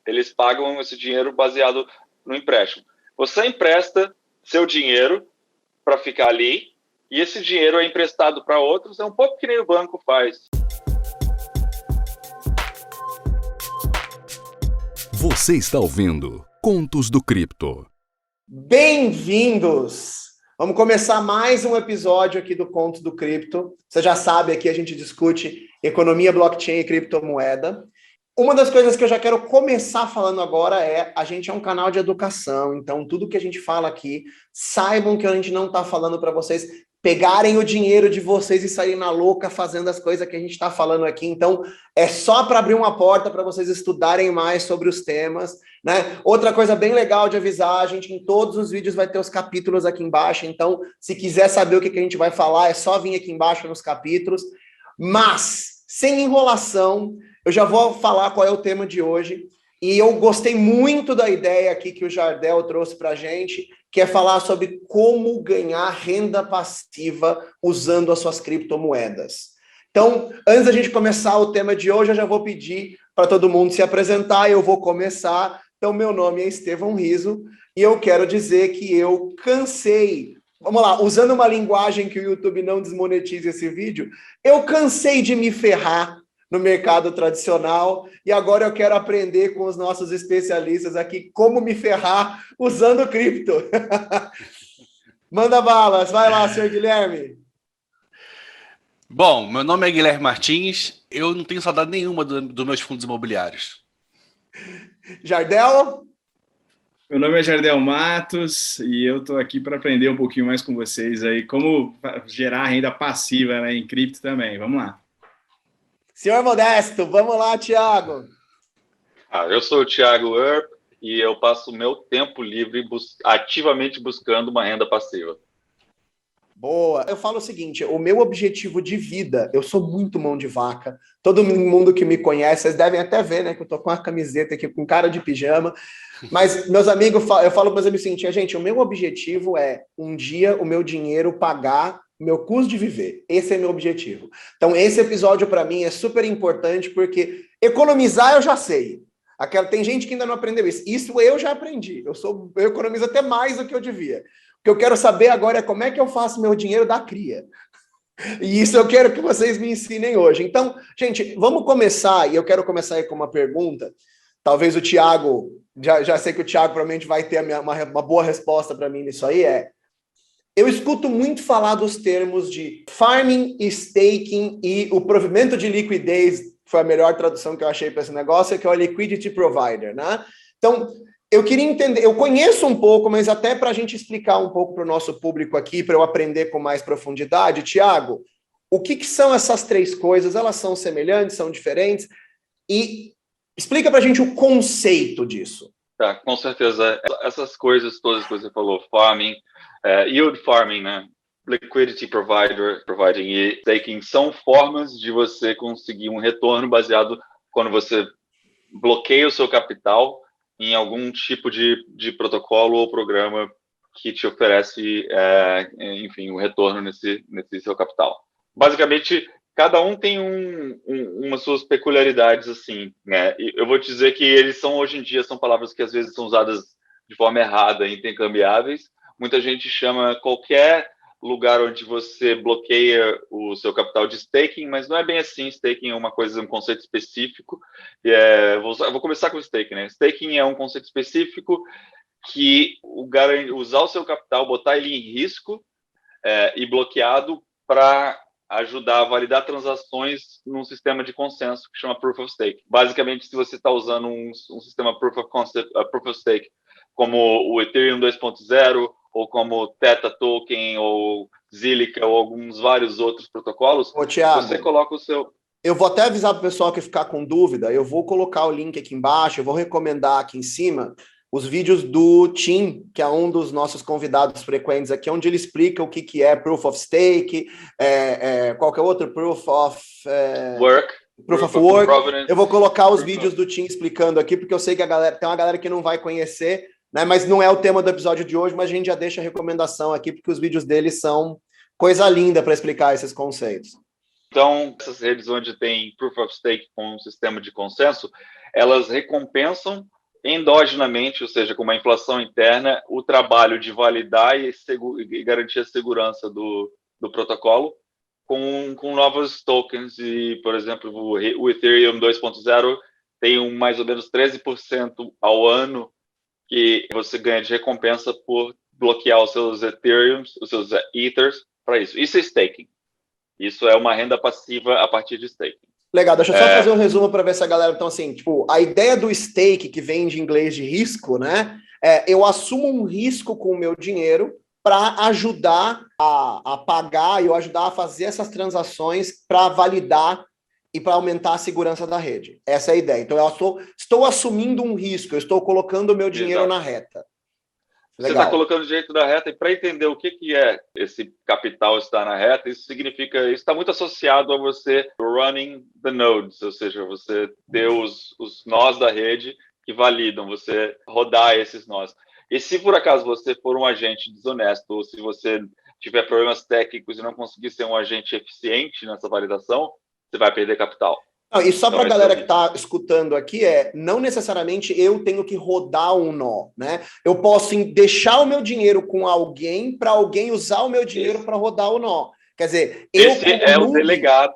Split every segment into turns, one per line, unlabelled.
Eles pagam esse dinheiro baseado no empréstimo. Você empresta seu dinheiro para ficar ali, e esse dinheiro é emprestado para outros, é um pouco que nem o banco faz.
Você está ouvindo Contos do Cripto.
Bem-vindos! Vamos começar mais um episódio aqui do Contos do Cripto. Você já sabe, aqui a gente discute economia, blockchain e criptomoeda. Uma das coisas que eu já quero começar falando agora é, a gente é um canal de educação, então tudo que a gente fala aqui, saibam que a gente não está falando para vocês pegarem o dinheiro de vocês e saírem na louca fazendo as coisas que a gente está falando aqui. Então, é só para abrir uma porta para vocês estudarem mais sobre os temas, né? Outra coisa bem legal de avisar, a gente em todos os vídeos vai ter os capítulos aqui embaixo, então se quiser saber o que a gente vai falar, é só vir aqui embaixo nos capítulos. Mas, sem enrolação, eu já vou falar qual é o tema de hoje, e eu gostei muito da ideia aqui que o Jardel trouxe para a gente, que é falar sobre como ganhar renda passiva usando as suas criptomoedas. Então, antes da gente começar o tema de hoje, eu já vou pedir para todo mundo se apresentar, eu vou começar. Então, meu nome é Estevão Riso, e eu quero dizer que eu cansei. Vamos lá, usando uma linguagem que o YouTube não desmonetize esse vídeo, eu cansei de me ferrar no mercado tradicional, e agora eu quero aprender com os nossos especialistas aqui como me ferrar usando cripto. Manda balas, vai lá, senhor Guilherme.
Bom, meu nome é Guilherme Martins, eu não tenho saudade nenhuma dos meus fundos imobiliários.
Jardel?
Meu nome é Jardel Matos e eu estou aqui para aprender um pouquinho mais com vocês aí, como gerar renda passiva, né, em cripto também. Vamos lá.
Senhor Modesto, vamos lá, Thiago.
Eu sou o Thiago Earp e eu passo o meu tempo livre ativamente buscando uma renda passiva.
Boa. Eu falo o seguinte, o meu objetivo de vida, eu sou muito mão de vaca, todo mundo que me conhece, vocês devem até ver, né, que eu tô com uma camiseta aqui, com cara de pijama, mas meus amigos, eu falo para meus amigos o seguinte, gente, o meu objetivo é, um dia, o meu dinheiro pagar meu custo de viver. Esse é meu objetivo. Então, esse episódio, para mim, é super importante, porque economizar eu já sei. Tem gente que ainda não aprendeu isso. Isso eu já aprendi. Eu economizo até mais do que eu devia. O que eu quero saber agora é como é que eu faço meu dinheiro da cria. E isso eu quero que vocês me ensinem hoje. Então, gente, vamos começar, e eu quero começar aí com uma pergunta. Talvez o Thiago, já sei que o Thiago provavelmente vai ter uma boa resposta para mim nisso aí, eu escuto muito falar dos termos de farming, staking e o provimento de liquidez, foi a melhor tradução que eu achei para esse negócio, que é o liquidity provider, né? Então, eu queria entender, eu conheço um pouco, mas até para a gente explicar um pouco para o nosso público aqui, para eu aprender com mais profundidade, Thiago, o que são essas três coisas? Elas são semelhantes, são diferentes? E explica para a gente o conceito disso.
Tá, com certeza. Essas coisas, todas que você falou, farming, yield farming, né? Liquidity providing e staking, são formas de você conseguir um retorno baseado quando você bloqueia o seu capital em algum tipo de protocolo ou programa que te oferece, enfim, um retorno nesse seu capital. Basicamente, cada um tem umas suas peculiaridades, assim, né? E eu vou te dizer que eles são, hoje em dia, são palavras que às vezes são usadas de forma errada, intercambiáveis. Muita gente chama qualquer lugar onde você bloqueia o seu capital de staking, mas não é bem assim. Staking é uma coisa, um conceito específico. Vou começar com o staking, né? Staking é um conceito específico que usar o seu capital, botar ele em risco e bloqueado para ajudar a validar transações num sistema de consenso que chama Proof of Stake. Basicamente, se você está usando um sistema Proof of Stake, como o Ethereum 2.0, ou como Theta Token, ou Zilliqa, ou alguns vários outros protocolos,
Thiago,
você coloca o seu...
Eu vou até avisar para o pessoal que ficar com dúvida, eu vou colocar o link aqui embaixo, eu vou recomendar aqui em cima os vídeos do Tim, que é um dos nossos convidados frequentes aqui, onde ele explica o que é Proof of Stake, qual que é outro? Proof of
Work.
Proof of Work. Eu vou colocar os vídeos do Tim explicando aqui, porque eu sei que tem uma galera que não vai conhecer, né, mas não é o tema do episódio de hoje, mas a gente já deixa a recomendação aqui, porque os vídeos dele são coisa linda para explicar esses conceitos.
Então, essas redes onde tem Proof of Stake com um sistema de consenso, elas recompensam endogenamente, ou seja, com uma inflação interna, o trabalho de validar e garantir a segurança do protocolo com novos tokens. E, por exemplo, o Ethereum 2.0 tem mais ou menos 13% ao ano que você ganha de recompensa por bloquear os seus Ethereums, os seus Ethers para isso. Isso é staking. Isso é uma renda passiva a partir de staking.
Legal, deixa eu só fazer um resumo para ver se a galera... Então, assim, tipo, a ideia do stake, que vem de inglês de risco, né? Eu assumo um risco com o meu dinheiro para ajudar a pagar e eu ajudar a fazer essas transações para validar e para aumentar a segurança da rede. Essa é a ideia. Então, eu estou assumindo um risco, eu estou colocando o meu dinheiro na reta.
Você está colocando o dinheiro na reta, e para entender o que é esse capital estar na reta, isso está muito associado a você running the nodes, ou seja, você ter os nós da rede que validam, você rodar esses nós. E se por acaso você for um agente desonesto, ou se você tiver problemas técnicos e não conseguir ser um agente eficiente nessa validação, você vai perder capital.
Não, e só para a galera que está escutando aqui, não necessariamente eu tenho que rodar um nó, né? Eu posso deixar o meu dinheiro com alguém para alguém usar o meu dinheiro para rodar o nó. Quer dizer,
o delegado.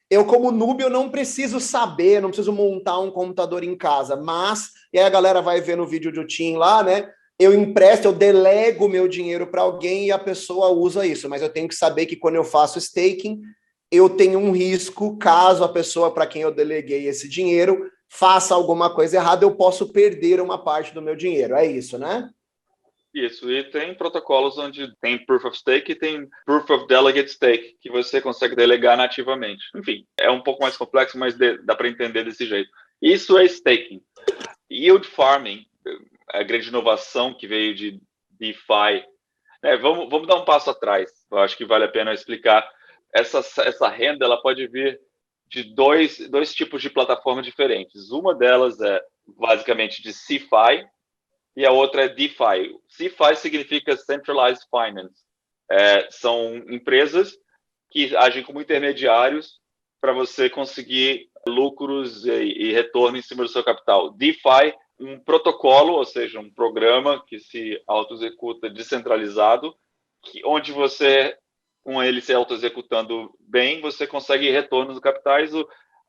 Eu, como noob, eu não preciso saber, não preciso montar um computador em casa, mas, e aí a galera vai ver no vídeo do Tim lá, né? Eu delego o meu dinheiro para alguém e a pessoa usa isso, mas eu tenho que saber que quando eu faço staking, eu tenho um risco, caso a pessoa para quem eu deleguei esse dinheiro faça alguma coisa errada, eu posso perder uma parte do meu dinheiro. É isso, né?
Isso, e tem protocolos onde tem Proof of Stake e tem Proof of Delegate Stake, que você consegue delegar nativamente. Enfim, é um pouco mais complexo, mas dá para entender desse jeito. Isso é staking. Yield Farming, a grande inovação que veio de DeFi. Vamos dar um passo atrás, eu acho que vale a pena explicar. Essa renda ela pode vir de dois tipos de plataformas diferentes. Uma delas é basicamente de CeFi e a outra é DeFi. CeFi significa Centralized Finance. São empresas que agem como intermediários para você conseguir lucros e retorno em cima do seu capital. DeFi, um protocolo, ou seja, um programa que se auto-executa descentralizado, onde você... com ele se auto-executando bem, você consegue retornos do capitais.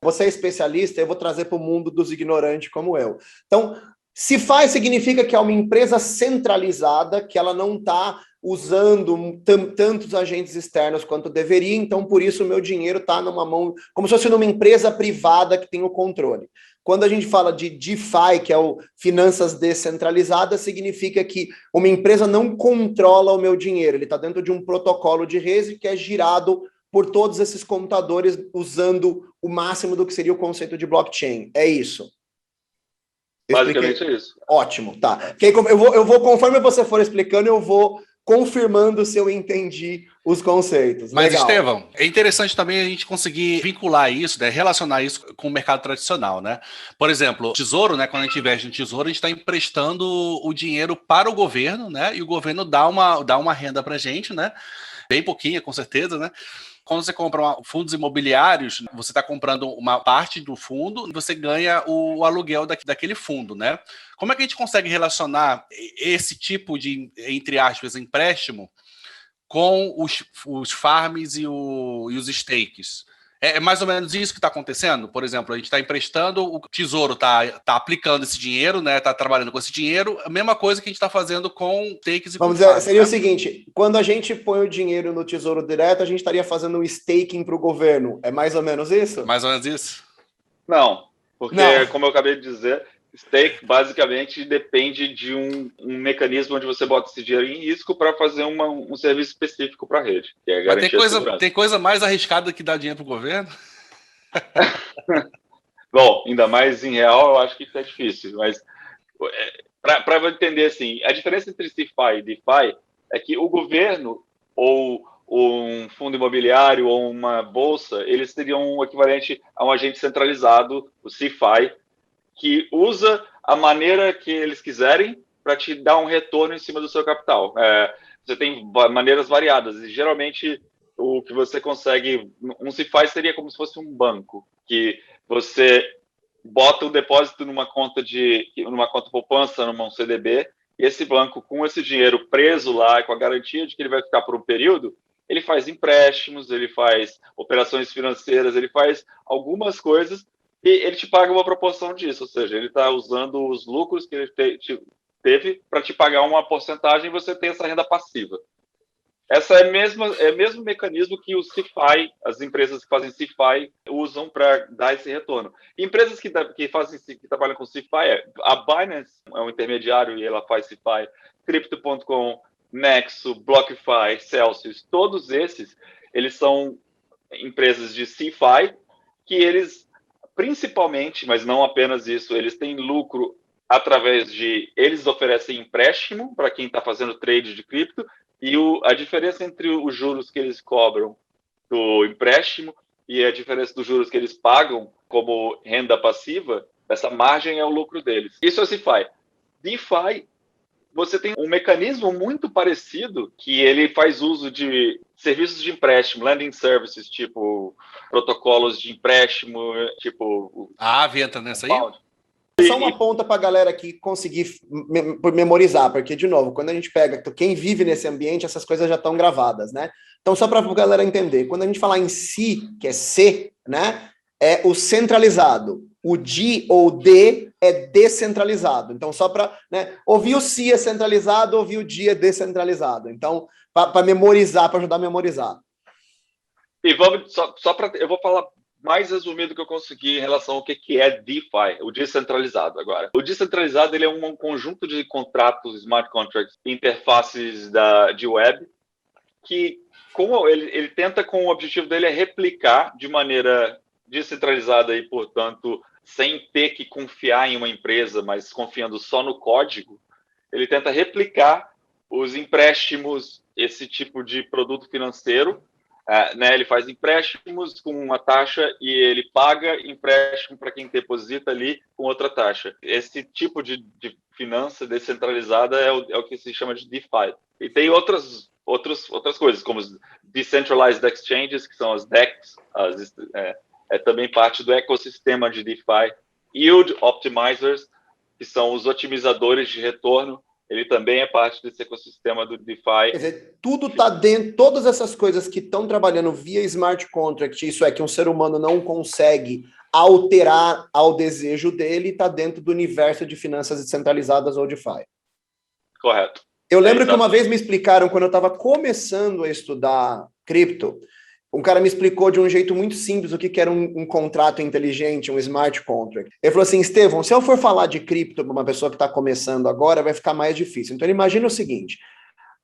Você é especialista, eu vou trazer para o mundo dos ignorantes como eu. Então, CeFi significa que é uma empresa centralizada, que ela não está usando tantos agentes externos quanto deveria, então por isso o meu dinheiro está numa mão, como se fosse numa empresa privada que tem o controle. Quando a gente fala de DeFi, que é o finanças descentralizadas, significa que uma empresa não controla o meu dinheiro, ele está dentro de um protocolo de rede que é girado por todos esses computadores usando o máximo do que seria o conceito de blockchain. É isso.
Basicamente é isso.
Ótimo, tá. Eu vou, conforme você for explicando, eu vou confirmando se eu entendi os conceitos.
Mas,
legal.
Estevão, é interessante também a gente conseguir vincular isso, né, relacionar isso com o mercado tradicional, né? Por exemplo, tesouro, né? Quando a gente investe no tesouro, a gente está emprestando o dinheiro para o governo, né? E o governo dá uma renda para a gente, né? Bem pouquinha, com certeza, né? Quando você compra fundos imobiliários, você está comprando uma parte do fundo e você ganha o aluguel daquele fundo, né? Como é que a gente consegue relacionar esse tipo de, entre aspas, empréstimo com os farms e os stakes? É mais ou menos isso que está acontecendo? Por exemplo, a gente está emprestando, o tesouro está aplicando esse dinheiro, né? Está trabalhando com esse dinheiro, a mesma coisa que a gente está fazendo com stakes e
Vamos
com
dizer,
farms,
seria
né?
o seguinte, quando a gente põe o dinheiro no Tesouro Direto, a gente estaria fazendo um staking para o governo. É mais ou menos isso?
Mais ou menos isso?
Não, porque,
Não.
como eu acabei de dizer, stake basicamente depende de um mecanismo onde você bota esse dinheiro em risco para fazer um serviço específico para a rede, que é garantir a segurança.
Tem coisa mais arriscada que dar dinheiro para o governo?
Bom, ainda mais em real, eu acho que isso é difícil, mas para entender assim, a diferença entre CeFi e DeFi é que o governo ou um fundo imobiliário ou uma bolsa, eles teriam um equivalente a um agente centralizado, o CeFi, que usa a maneira que eles quiserem para te dar um retorno em cima do seu capital. Você tem maneiras variadas, e geralmente o que você consegue... Um CeFi seria como se fosse um banco, que você bota o depósito numa conta poupança, num CDB, e esse banco, com esse dinheiro preso lá, com a garantia de que ele vai ficar por um período, ele faz empréstimos, ele faz operações financeiras, ele faz algumas coisas e ele te paga uma proporção disso, ou seja, ele está usando os lucros que ele teve para te pagar uma porcentagem e você tem essa renda passiva. Essa é o mesmo mecanismo que o CeFi, as empresas que fazem CeFi, usam para dar esse retorno. E empresas que trabalham com CeFi, a Binance é um intermediário e ela faz CeFi, Crypto.com, Nexo, BlockFi, Celsius, todos esses, eles são empresas de CeFi que eles, principalmente, mas não apenas isso, eles têm lucro através de... Eles oferecem empréstimo para quem está fazendo trade de cripto, e a diferença entre os juros que eles cobram do empréstimo e a diferença dos juros que eles pagam como renda passiva, essa margem é o lucro deles. Isso é CeFi. DeFi, você tem um mecanismo muito parecido, que ele faz uso de serviços de empréstimo, lending services, tipo protocolos de empréstimo, tipo...
A Aave entra nessa aí?
Só uma ponta para a galera aqui conseguir memorizar, porque, de novo, quando a gente pega quem vive nesse ambiente, essas coisas já estão gravadas, né? Então, só para a galera entender, quando a gente falar em si, que é C, né, é o centralizado. O D ou D é descentralizado. Então, só para... Né, ouvir o si é centralizado, ouvir o D é descentralizado. Então, para memorizar, para ajudar a memorizar.
E vamos, eu vou falar mais resumido que eu consegui em relação ao que é DeFi, o descentralizado agora. O descentralizado ele é um conjunto de contratos, smart contracts, interfaces de web, que ele tenta, com o objetivo dele, é replicar de maneira descentralizada e, portanto, sem ter que confiar em uma empresa, mas confiando só no código, ele tenta replicar os empréstimos, esse tipo de produto financeiro. Né, ele faz empréstimos com uma taxa e ele paga empréstimo para quem deposita ali com outra taxa. Esse tipo de finança descentralizada é o que se chama de DeFi. E tem outras coisas, como os Decentralized Exchanges, que são as DEX, é também parte do ecossistema de DeFi. Yield Optimizers, que são os otimizadores de retorno, ele também é parte desse ecossistema do DeFi.
Quer dizer, tudo está dentro, todas essas coisas que estão trabalhando via smart contract, isso é que um ser humano não consegue alterar ao desejo dele, está dentro do universo de finanças descentralizadas ou DeFi.
Correto.
Eu lembro que uma vez me explicaram, quando eu estava começando a estudar cripto, um cara me explicou de um jeito muito simples o que era um contrato inteligente, um smart contract. Ele falou assim, Estevão, se eu for falar de cripto para uma pessoa que está começando agora, vai ficar mais difícil. Então, imagina o seguinte,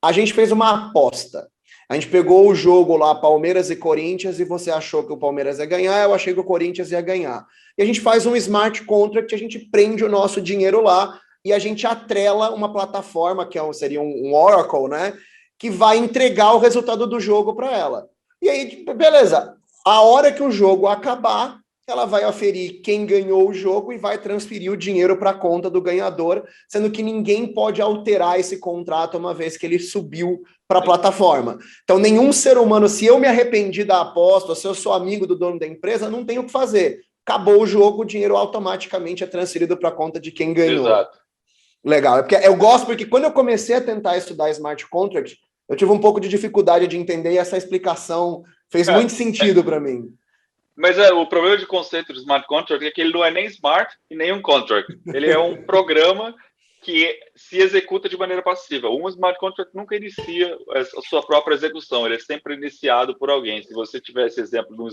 a gente fez uma aposta. A gente pegou o jogo lá, Palmeiras e Corinthians, e você achou que o Palmeiras ia ganhar, eu achei que o Corinthians ia ganhar. E a gente faz um smart contract, a gente prende o nosso dinheiro lá, e a gente atrela uma plataforma, que seria um Oracle, né? Que vai entregar o resultado do jogo para ela. E aí, beleza, a hora que o jogo acabar, ela vai aferir quem ganhou o jogo e vai transferir o dinheiro para a conta do ganhador, sendo que ninguém pode alterar esse contrato uma vez que ele subiu para a plataforma. Então, nenhum ser humano, se eu me arrependi da aposta, ou se eu sou amigo do dono da empresa, não tem o que fazer. Acabou o jogo, o dinheiro automaticamente é transferido para a conta de quem ganhou.
Exato.
Legal, eu gosto porque quando eu comecei a tentar estudar smart contract, eu tive um pouco de dificuldade de entender e essa explicação fez muito sentido para mim.
Mas o problema de conceito de smart contract é que ele não é nem smart e nem um contract. Ele é um programa que se executa de maneira passiva. Um smart contract nunca inicia a sua própria execução, ele é sempre iniciado por alguém. Se você tiver esse exemplo,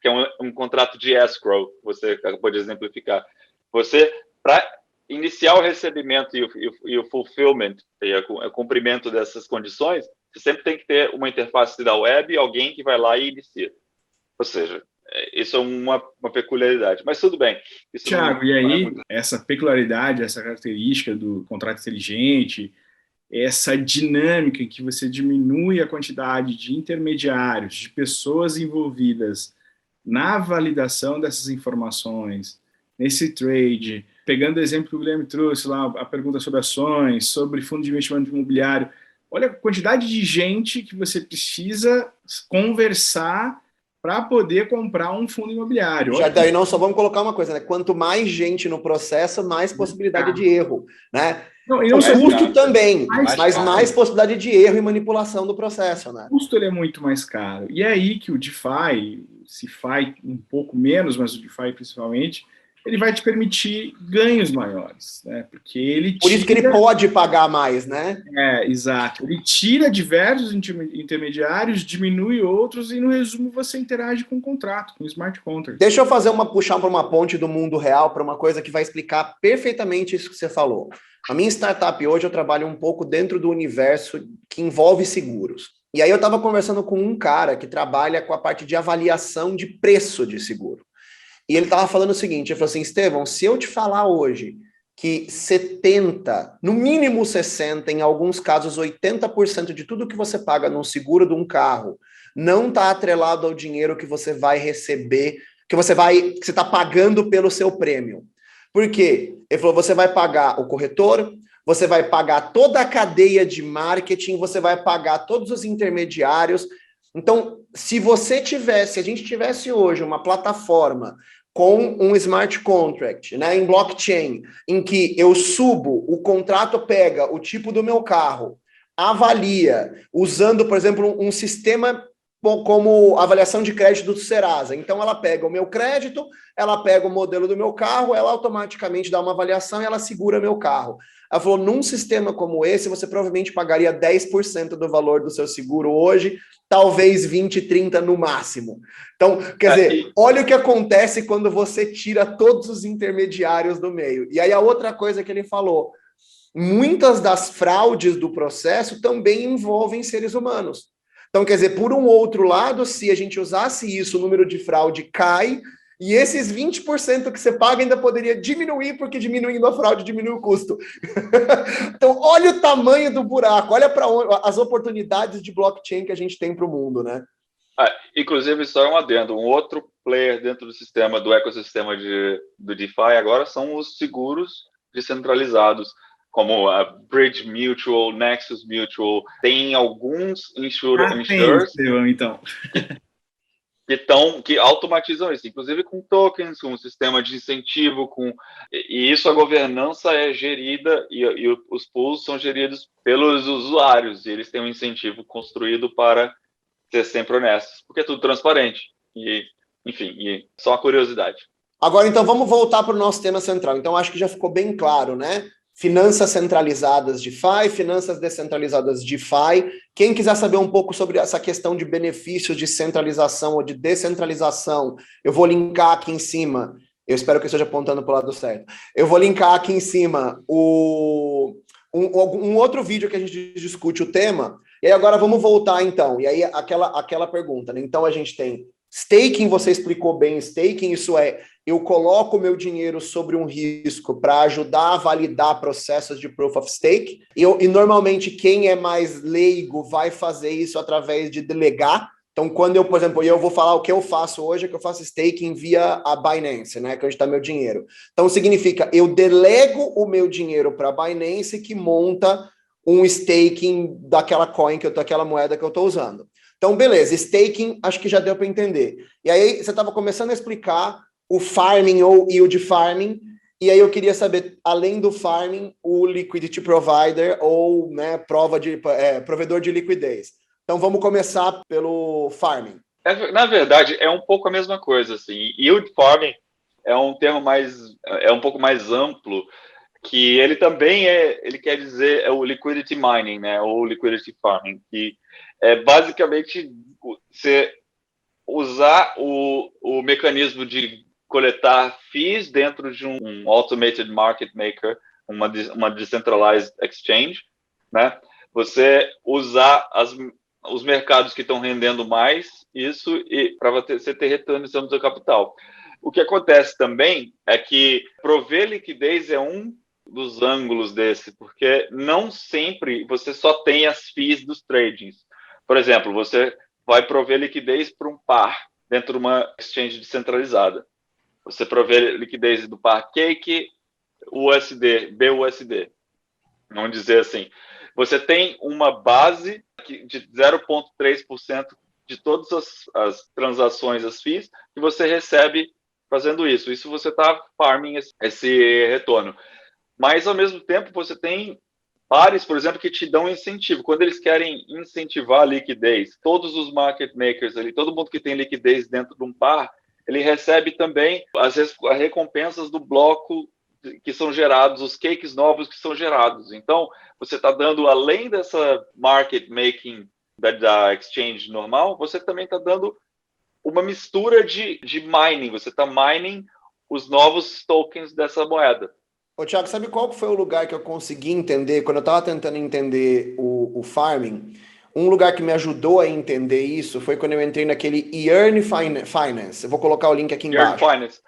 que é um contrato de escrow, você pode exemplificar. Você, para iniciar o recebimento e o fulfillment, e o cumprimento dessas condições, você sempre tem que ter uma interface da web e alguém que vai lá e inicia. Ou seja, isso é uma peculiaridade. Mas tudo bem.
Thiago, e aí, essa peculiaridade, essa característica do contrato inteligente, essa dinâmica em que você diminui a quantidade de intermediários, de pessoas envolvidas na validação dessas informações, nesse trade, pegando o exemplo que o Guilherme trouxe lá, a pergunta sobre ações, sobre fundo de investimento imobiliário, olha a quantidade de gente que você precisa conversar para poder comprar um fundo imobiliário.
Já daí não só vamos colocar uma coisa, né? Quanto mais gente no processo, mais possibilidade de erro, né?
Não, e não
o custo também,
mais
mais possibilidade de erro e manipulação do processo, né?
O custo ele é muito mais caro. E é aí que o DeFi, CeFi um pouco menos, mas o DeFi principalmente, ele vai te permitir ganhos maiores, né? Porque ele
Por isso que ele pode pagar mais, né?
Exato. Ele tira diversos intermediários, diminui outros e, no resumo, você interage com o contrato, com o smart contract.
Deixa eu puxar para uma ponte do mundo real, para uma coisa que vai explicar perfeitamente isso que você falou. A minha startup hoje, eu trabalho um pouco dentro do universo que envolve seguros. E aí eu estava conversando com um cara que trabalha com a parte de avaliação de preço de seguro. E ele estava falando o seguinte, ele falou assim, Estevão, se eu te falar hoje que 70, no mínimo 60, em alguns casos 80% de tudo que você paga num seguro de um carro não está atrelado ao dinheiro que você vai receber, que você está pagando pelo seu prêmio. Por quê? Ele falou, você vai pagar o corretor, você vai pagar toda a cadeia de marketing, você vai pagar todos os intermediários. Então, se a gente tivesse hoje uma plataforma com um smart contract, né, em blockchain, em que eu subo, o contrato pega o tipo do meu carro, avalia, usando, por exemplo, um sistema como avaliação de crédito do Serasa. Então, ela pega o meu crédito, ela pega o modelo do meu carro, ela automaticamente dá uma avaliação e ela segura meu carro. Ela falou, num sistema como esse, você provavelmente pagaria 10% do valor do seu seguro hoje, talvez 20, 30 no máximo. Então, quer dizer, olha o que acontece quando você tira todos os intermediários do meio. E aí a outra coisa que ele falou, muitas das fraudes do processo também envolvem seres humanos. Então, quer dizer, por um outro lado, se a gente usasse isso, o número de fraude cai, e esses 20% que você paga ainda poderia diminuir, porque diminuindo a fraude diminui o custo. Então, olha o tamanho do buraco, olha para as oportunidades de blockchain que a gente tem para o mundo, né?
Inclusive, só um adendo, um outro player dentro do sistema, do ecossistema do DeFi agora são os seguros descentralizados, como a Bridge Mutual, Nexus Mutual, tem alguns insurers
então.
que automatizam isso, inclusive com tokens, com um sistema de incentivo, e isso a governança é gerida e os pools são geridos pelos usuários, e eles têm um incentivo construído para ser sempre honestos, porque é tudo transparente. E, enfim, só uma curiosidade.
Agora, então, vamos voltar para o nosso tema central. Então, acho que já ficou bem claro, né? Finanças centralizadas DeFi, finanças descentralizadas DeFi. Quem quiser saber um pouco sobre essa questão de benefícios de centralização ou de descentralização, eu vou linkar aqui em cima. Eu espero que eu esteja apontando para o lado certo. Eu vou linkar aqui em cima um outro vídeo que a gente discute o tema. E aí agora vamos voltar, então. E aí aquela pergunta, né? Então a gente tem staking, você explicou bem staking, isso é, eu coloco o meu dinheiro sobre um risco para ajudar a validar processos de Proof of Stake, e normalmente quem é mais leigo vai fazer isso através de delegar. Então, quando eu, por exemplo, eu vou falar o que eu faço hoje, é que eu faço staking via a Binance, né, que é onde está meu dinheiro. Então, significa, eu delego o meu dinheiro para a Binance que monta um staking daquela coin, daquela moeda que eu estou usando. Então, beleza, staking, acho que já deu para entender. E aí, você estava começando a explicar o farming ou yield farming, e aí eu queria saber, além do farming, o liquidity provider ou, né, provedor de liquidez. Então, vamos começar pelo farming.
Na verdade, é um pouco a mesma coisa, assim. Yield farming é um termo um pouco mais amplo, que ele também ele quer dizer o liquidity mining, né, ou liquidity farming, que é basicamente você usar o mecanismo de coletar fees dentro de um automated market maker, uma decentralized exchange, né? Você usar os mercados que estão rendendo mais isso e para você ter retorno em cima do seu capital. O que acontece também é que prover liquidez é um dos ângulos desse, porque não sempre você só tem as fees dos tradings. Por exemplo, você vai prover liquidez para um par dentro de uma exchange descentralizada. Você provê liquidez do par Cake, USD, BUSD. Vamos dizer assim. Você tem uma base de 0,3% de todas as transações, as FIIs, que você recebe fazendo isso. Isso você está farming esse retorno. Mas, ao mesmo tempo, você tem pares, por exemplo, que te dão incentivo. Quando eles querem incentivar a liquidez, todos os market makers ali, todo mundo que tem liquidez dentro de um par, ele recebe também as recompensas do bloco que são gerados, os cakes novos que são gerados. Então, você está dando, além dessa market making da exchange normal, você também está dando uma mistura de mining. Você está mining os novos tokens dessa moeda.
Ô, Thiago, sabe qual foi o lugar que eu consegui entender, quando eu estava tentando entender o farming? Um lugar que me ajudou a entender isso foi quando eu entrei naquele Yearn Finance. Eu vou colocar o link aqui embaixo.
Yearn Finance.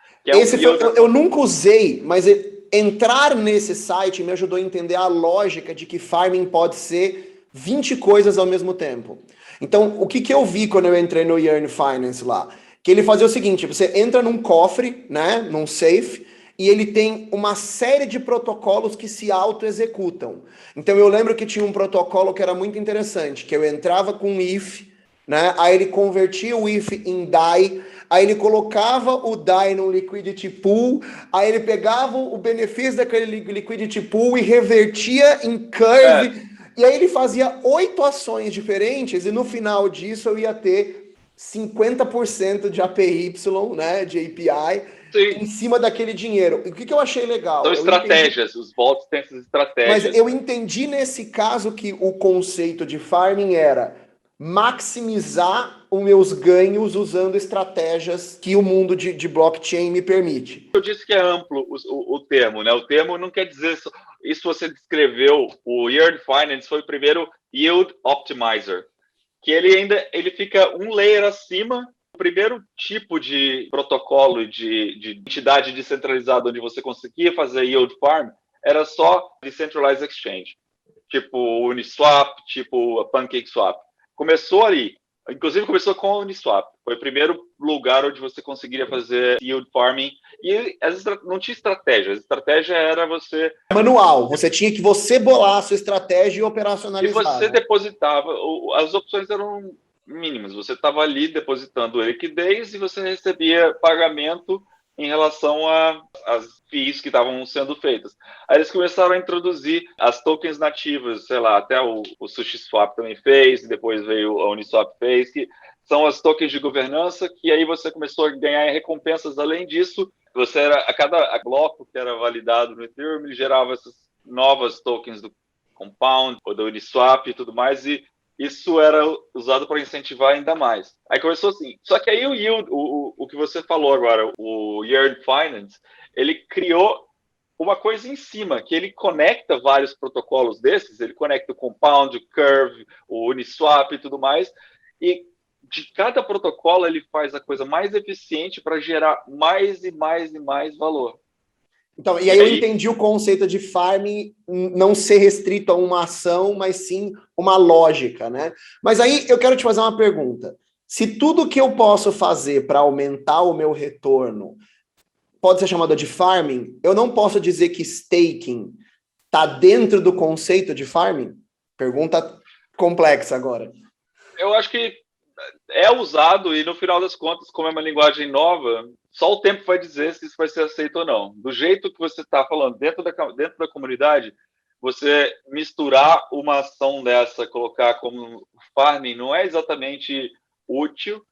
Eu nunca usei, mas entrar nesse site me ajudou a entender a lógica de que farming pode ser 20 coisas ao mesmo tempo. Então, o que eu vi quando eu entrei no Yearn Finance lá? Que ele fazia o seguinte, você entra num cofre, né, num safe, e ele tem uma série de protocolos que se auto-executam. Então eu lembro que tinha um protocolo que era muito interessante, que eu entrava com um if, né? Aí ele convertia o if em DAI, aí ele colocava o DAI no liquidity pool, aí ele pegava o benefício daquele liquidity pool e revertia em curve, e aí ele fazia 8 ações diferentes, e no final disso eu ia ter 50% de APY, né, de API,
Sim.
Em cima daquele dinheiro. E o que eu achei legal?
São estratégias, os bots têm essas estratégias.
Mas eu entendi nesse caso que o conceito de farming era maximizar os meus ganhos usando estratégias que o mundo de blockchain me permite.
Eu disse que é amplo o termo, né? O termo não quer dizer isso você descreveu. O Yearn Finance foi o primeiro Yield Optimizer, que ele fica um layer acima. O primeiro tipo de protocolo de entidade descentralizada onde você conseguia fazer yield farm era só Decentralized Exchange, tipo Uniswap, tipo a PancakeSwap. Começou ali, inclusive começou com a Uniswap. Foi o primeiro lugar onde você conseguiria fazer yield farming e não tinha estratégia. A estratégia era você...
Manual, você tinha que bolar a sua estratégia e operacionalizar.
E você depositava, as opções eram mínimas. Você estava ali depositando liquidez e você recebia pagamento em relação às FIIs que estavam sendo feitas. Aí eles começaram a introduzir as tokens nativas, sei lá, até o SushiSwap também fez, depois veio a Uniswap fez, que são as tokens de governança, que aí você começou a ganhar recompensas. Além disso, a cada bloco que era validado no Ethereum, ele gerava essas novas tokens do Compound ou do Uniswap e tudo mais, e isso era usado para incentivar ainda mais. Aí começou assim. Só que aí o yield, o que você falou agora, o Yearn Finance, ele criou uma coisa em cima, que ele conecta vários protocolos desses, ele conecta o Compound, o Curve, o Uniswap e tudo mais, e de cada protocolo ele faz a coisa mais eficiente para gerar mais e mais e mais valor.
Então, e aí eu entendi o conceito de farming não ser restrito a uma ação, mas sim uma lógica, né? Mas aí eu quero te fazer uma pergunta. Se tudo que eu posso fazer para aumentar o meu retorno pode ser chamado de farming, eu não posso dizer que staking está dentro do conceito de farming? Pergunta complexa agora.
Eu acho que é usado e, no final das contas, como é uma linguagem nova, só o tempo vai dizer se isso vai ser aceito ou não. Do jeito que você está falando, dentro da comunidade, você misturar uma ação dessa, colocar como farming, não é exatamente útil,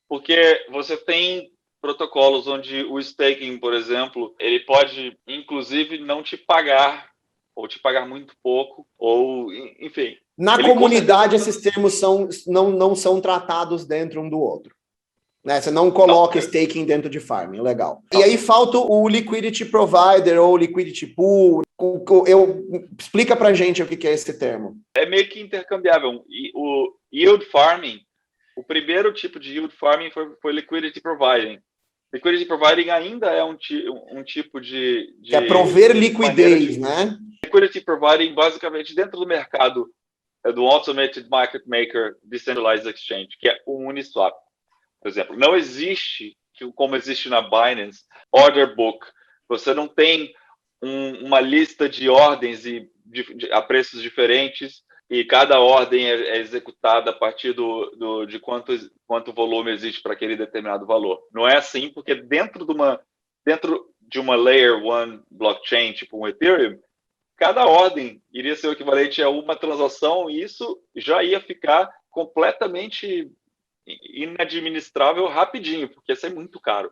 porque você tem protocolos onde o staking, por exemplo, ele pode, inclusive, não te pagar, ou te pagar muito pouco, ou, enfim...
Na comunidade, esses termos não são tratados dentro um do outro. Né? Você não coloca staking dentro de farming, legal. E aí falta o liquidity provider ou liquidity pool. Explica pra gente o que é esse termo.
É meio que intercambiável. O yield farming, o primeiro tipo de yield farming foi liquidity providing. Liquidity providing ainda é um tipo de
que é prover liquidez, né?
Liquidity providing, basicamente, dentro do mercado do Automated Market Maker Decentralized Exchange, que é o Uniswap, por exemplo. Não existe, como existe na Binance, order book. Você não tem uma lista de ordens a preços diferentes. e cada ordem é executada a partir de quanto volume existe para aquele determinado valor. Não é assim, porque dentro de uma Layer 1 blockchain, tipo um Ethereum, cada ordem iria ser o equivalente a uma transação, e isso já ia ficar completamente inadministrável rapidinho, porque isso é muito caro.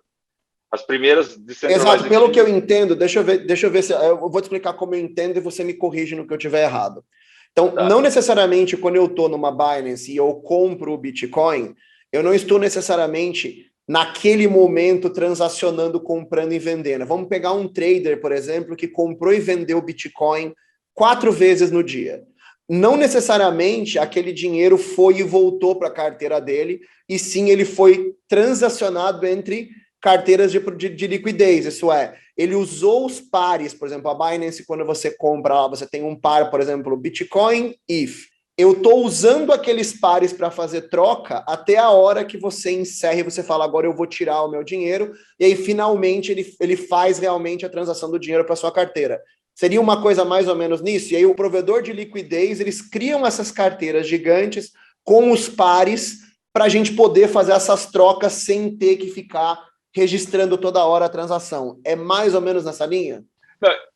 As primeiras decentralized.
Exato, pelo que eu entendo, deixa eu ver se eu vou te explicar como eu entendo e você me corrige no que eu tiver errado. Então, não necessariamente quando eu estou numa Binance e eu compro o Bitcoin, eu não estou necessariamente naquele momento transacionando, comprando e vendendo. Vamos pegar um trader, por exemplo, que comprou e vendeu Bitcoin 4 vezes no dia. Não necessariamente aquele dinheiro foi e voltou para a carteira dele, e sim ele foi transacionado entre carteiras de liquidez, isso é, ele usou os pares, por exemplo, a Binance, quando você compra, você tem um par, por exemplo, Bitcoin, ETH. Eu estou usando aqueles pares para fazer troca até a hora que você encerra e você fala, agora eu vou tirar o meu dinheiro, e aí finalmente ele faz realmente a transação do dinheiro para sua carteira. Seria uma coisa mais ou menos nisso? E aí o provedor de liquidez, eles criam essas carteiras gigantes com os pares para a gente poder fazer essas trocas sem ter que ficar registrando toda hora a transação. É mais ou menos nessa linha?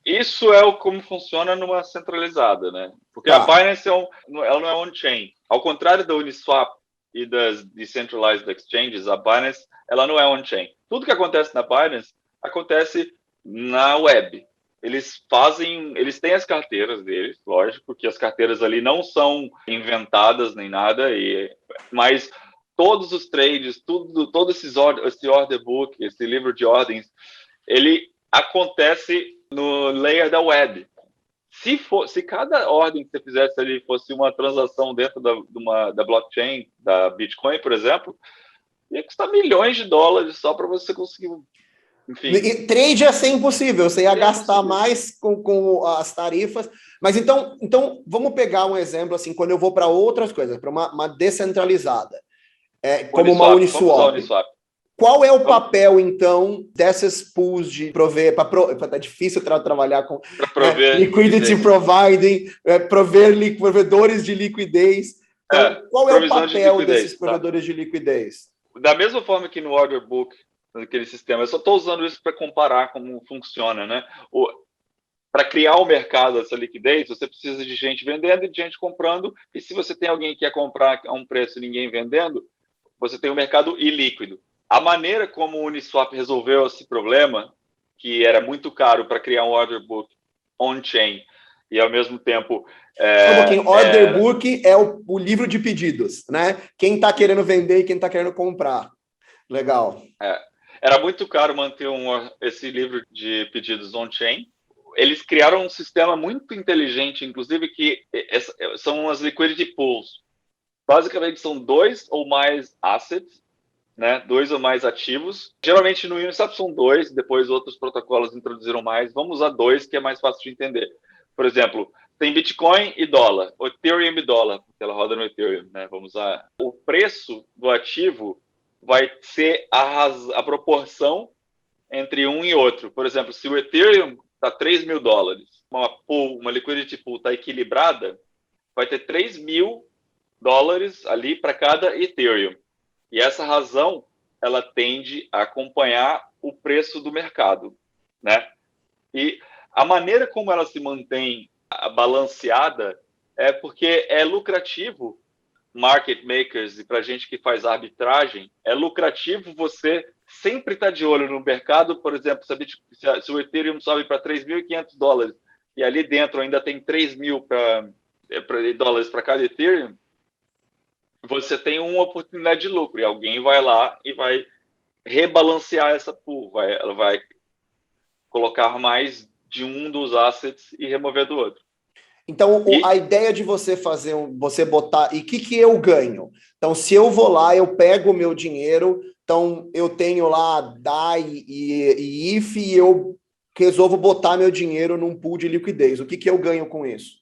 Isso é como funciona numa centralizada, né? Porque a Binance ela não é on-chain. Ao contrário da Uniswap e das decentralized exchanges, a Binance ela não é on-chain. Tudo que acontece na Binance acontece na web. Eles têm as carteiras deles, lógico, que as carteiras ali não são inventadas nem nada, mas todos os trades, todo esse order book, esse livro de ordens, ele acontece no layer da web. Se cada ordem que você fizesse ali fosse uma transação dentro da blockchain, da Bitcoin, por exemplo, ia custar milhões de dólares só para você conseguir. Enfim.
E trade ia ser impossível, você ia gastar mais com as tarifas. Mas então, vamos pegar um exemplo assim, quando eu vou para outras coisas, para uma descentralizada, como uma Uniswap. Qual é o papel, então, dessas pools de prover... Tá difícil trabalhar com liquidity providing, provedores de liquidez. Então, qual é o papel desses provedores de liquidez?
Da mesma forma que no order book, naquele sistema, eu só estou usando isso para comparar como funciona, né? Para criar o mercado dessa liquidez, você precisa de gente vendendo e de gente comprando, e se você tem alguém que quer comprar a um preço e ninguém vendendo, você tem um mercado ilíquido. A maneira como o Uniswap resolveu esse problema, que era muito caro para criar um order book on-chain, e ao mesmo tempo...
order book é o livro de pedidos, né? Quem está querendo vender e quem está querendo comprar. Legal.
Era muito caro manter esse livro de pedidos on-chain. Eles criaram um sistema muito inteligente, inclusive, que são as liquidity pools. Basicamente, são 2 ou mais assets, né? 2 ou mais ativos. Geralmente, no Uniswap são 2, depois outros protocolos introduziram mais. Vamos usar 2, que é mais fácil de entender. Por exemplo, tem Bitcoin e dólar, Ethereum e dólar, porque ela roda no Ethereum, né? Vamos usar. O preço do ativo vai ser a proporção entre um e outro. Por exemplo, se o Ethereum está $3.000, uma liquidity pool está equilibrada, vai ter $3.000 ali para cada Ethereum. E essa razão, ela tende a acompanhar o preço do mercado, né? E a maneira como ela se mantém balanceada é porque é lucrativo, market makers e para gente que faz arbitragem, é lucrativo você sempre estar de olho no mercado. Por exemplo, se o Ethereum sobe para $3.500 e ali dentro ainda tem $3.000 para cada Ethereum, você tem uma oportunidade de lucro e alguém vai lá e vai rebalancear essa pool, ela vai colocar mais de um dos assets e remover do outro.
Então, a ideia de você você botar... E o que eu ganho? Então, se eu vou lá, eu pego o meu dinheiro, então eu tenho lá DAI e IF e eu resolvo botar meu dinheiro num pool de liquidez. O que eu ganho com isso?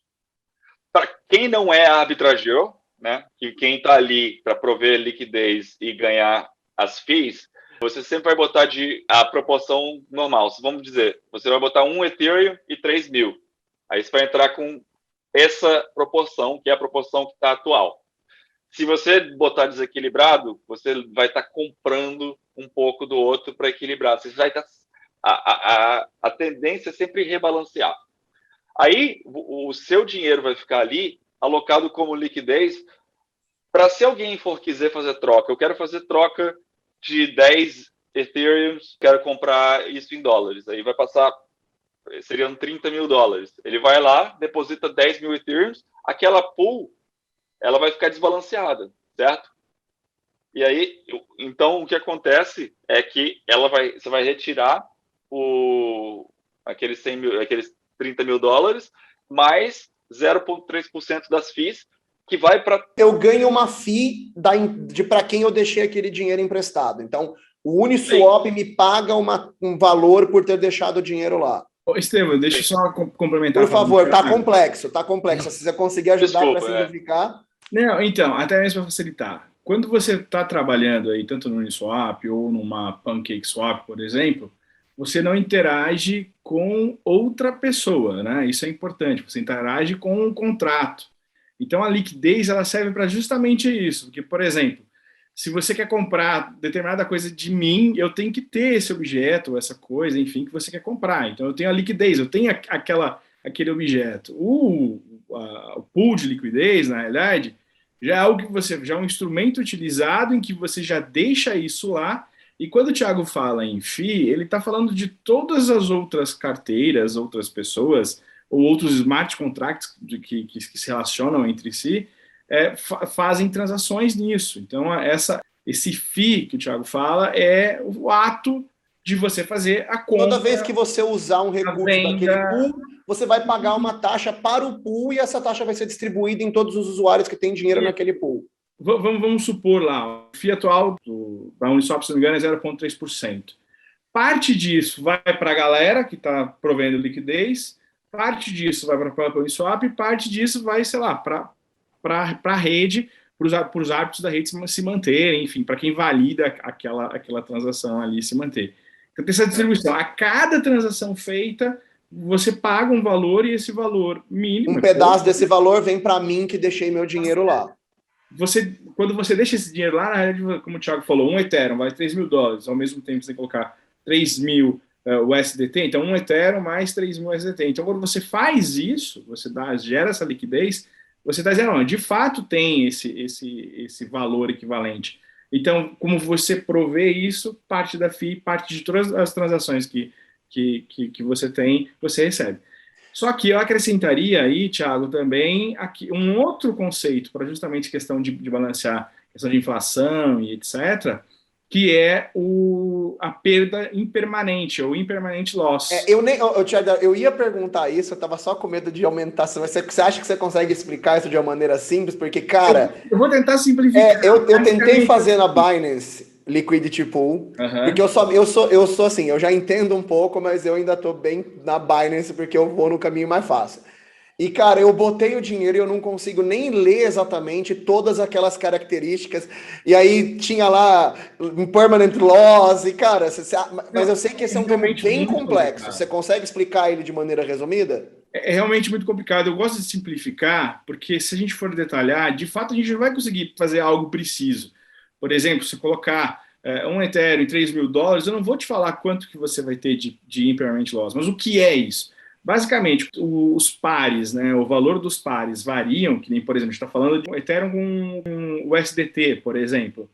Para quem não é arbitrageiro, né, que quem está ali para prover liquidez e ganhar as fees, você sempre vai botar a proporção normal. Vamos dizer, você vai botar um Ethereum e 3.000. Aí você vai entrar com essa proporção, que é a proporção que está atual. Se você botar desequilibrado, você vai estar comprando um pouco do outro para equilibrar. Você vai estar, a tendência é sempre rebalancear. Aí o seu dinheiro vai ficar ali alocado como liquidez para se alguém for quiser fazer troca. Eu quero fazer troca de 10 Ethereum, quero comprar isso em dólares. Aí vai passar, seriam 30 mil dólares. Ele vai lá, deposita 10 mil Ethereum, aquela pool ela vai ficar desbalanceada, certo? E aí, então, o que acontece é que você vai retirar aqueles 30 mil dólares mais 0,3% das FIIs, que vai para...
Eu ganho uma FII para quem eu deixei aquele dinheiro emprestado. Então, o Uniswap me paga um valor por ter deixado o dinheiro lá.
Estevam, deixa eu só complementar.
Por favor, tá complexo. Se você conseguir ajudar para simplificar...
Não, então, até mesmo para facilitar. Quando você está trabalhando aí, tanto no Uniswap ou numa PancakeSwap, por exemplo, você não interage com outra pessoa, né? Isso é importante, você interage com um contrato. Então, a liquidez, ela serve para justamente isso. Porque, por exemplo, se você quer comprar determinada coisa de mim, eu tenho que ter esse objeto, essa coisa, enfim, que você quer comprar. Então, eu tenho a liquidez, eu tenho aquele objeto. O pool de liquidez, na realidade, já é algo que já é um instrumento utilizado em que você já deixa isso lá. E quando o Thiago fala em FII, ele está falando de todas as outras carteiras, outras pessoas, ou outros smart contracts que se relacionam entre si, fazem transações nisso. Então, esse FII que o Thiago fala é o ato de você fazer a compra.
Toda vez que você usar um recurso daquele pool, você vai pagar uma taxa para o pool e essa taxa vai ser distribuída em todos os usuários que têm dinheiro naquele pool.
Vamos supor lá, o FII atual da Uniswap, se não me engano, é 0,3%. Parte disso vai para a galera que está provendo liquidez, parte disso vai para a própria Uniswap e parte disso vai, sei lá, para a rede, para os árbitros da rede se manterem, enfim, para quem valida aquela transação ali se manter. Então, tem essa distribuição. A cada transação feita, você paga um valor e esse valor mínimo...
Um pedaço desse valor vem para mim que deixei meu dinheiro lá.
Quando você deixa esse dinheiro lá, na realidade, como o Thiago falou, um Ethereum vale 3 mil dólares, ao mesmo tempo você tem que colocar 3 mil USDT, então um Ethereum mais 3 mil USDT. Então, quando você faz isso, gera essa liquidez, você está dizendo, de fato tem esse valor equivalente. Então, como você provê isso, parte da FII, parte de todas as transações que você tem, você recebe. Só que eu acrescentaria aí, Thiago, também aqui um outro conceito para justamente questão de balancear, questão de inflação e etc., que é a perda impermanente, ou impermanente loss.
Thiago, eu ia perguntar isso, eu estava só com medo de aumentar. Você acha que você consegue explicar isso de uma maneira simples? Porque, cara...
Eu vou tentar simplificar.
Eu tentei fazer na Binance Liquidity Pool, porque eu sou assim, eu já entendo um pouco, mas eu ainda estou bem na Binance, porque eu vou no caminho mais fácil. E, cara, eu botei o dinheiro e eu não consigo nem ler exatamente todas aquelas características. E aí tinha lá Permanent Loss, e, cara, mas eu sei que esse é um tema bem complexo. Você consegue explicar ele de maneira resumida?
É realmente muito complicado. Eu gosto de simplificar, porque se a gente for detalhar, de fato a gente não vai conseguir fazer algo preciso. Por exemplo, se colocar um Ethereum em 3 mil dólares, eu não vou te falar quanto que você vai ter de impermanent loss, mas o que é isso? Basicamente, os pares, né, o valor dos pares variam, que nem, por exemplo, a gente está falando de um Ethereum com um USDT, por exemplo.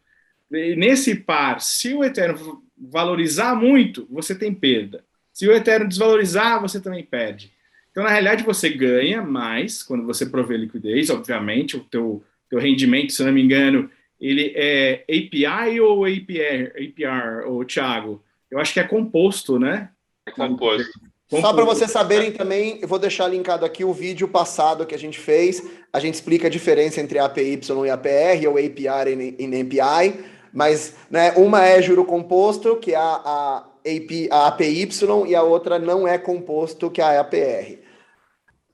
E nesse par, se o Ethereum valorizar muito, você tem perda. Se o Ethereum desvalorizar, você também perde. Então, na realidade, você ganha mais quando você provê liquidez, obviamente, o teu rendimento, se não me engano, ele é API ou APR, ou Thiago? Eu acho que é composto, né?
É composto.
Só para vocês saberem também, eu vou deixar linkado aqui o vídeo passado que a gente fez. A gente explica a diferença entre APY e APR, ou APR e API, mas né, uma é juro composto, que é a APY, e a outra não é composto, que é a APR.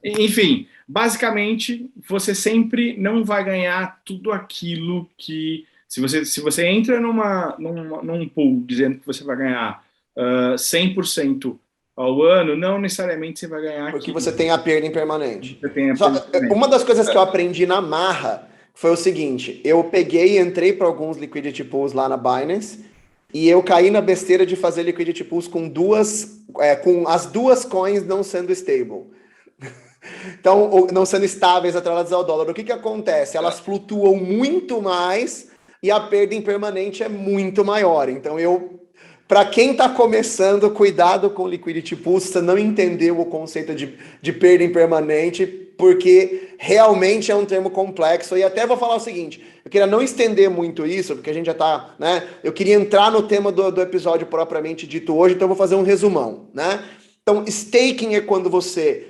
Enfim, basicamente, você sempre não vai ganhar tudo aquilo que... Se você entra num pool dizendo que você vai ganhar 100% ao ano, não necessariamente você vai ganhar.
Porque você tem a perda impermanente.
Você tem a perda impermanente.
Uma das coisas que eu aprendi na marra foi o seguinte, eu peguei e entrei para alguns liquidity pools lá na Binance e eu caí na besteira de fazer liquidity pools com as duas coins não sendo stable. Então, não sendo estáveis atreladas ao dólar. O que acontece? Elas flutuam muito mais e a perda impermanente é muito maior. Então, para quem está começando, cuidado com liquidity pools, você não entendeu o conceito de perda impermanente, porque realmente é um termo complexo. E até vou falar o seguinte, eu queria não estender muito isso, porque a gente já está, né? Eu queria entrar no tema do episódio propriamente dito hoje, então eu vou fazer um resumão, né? Então, staking é quando você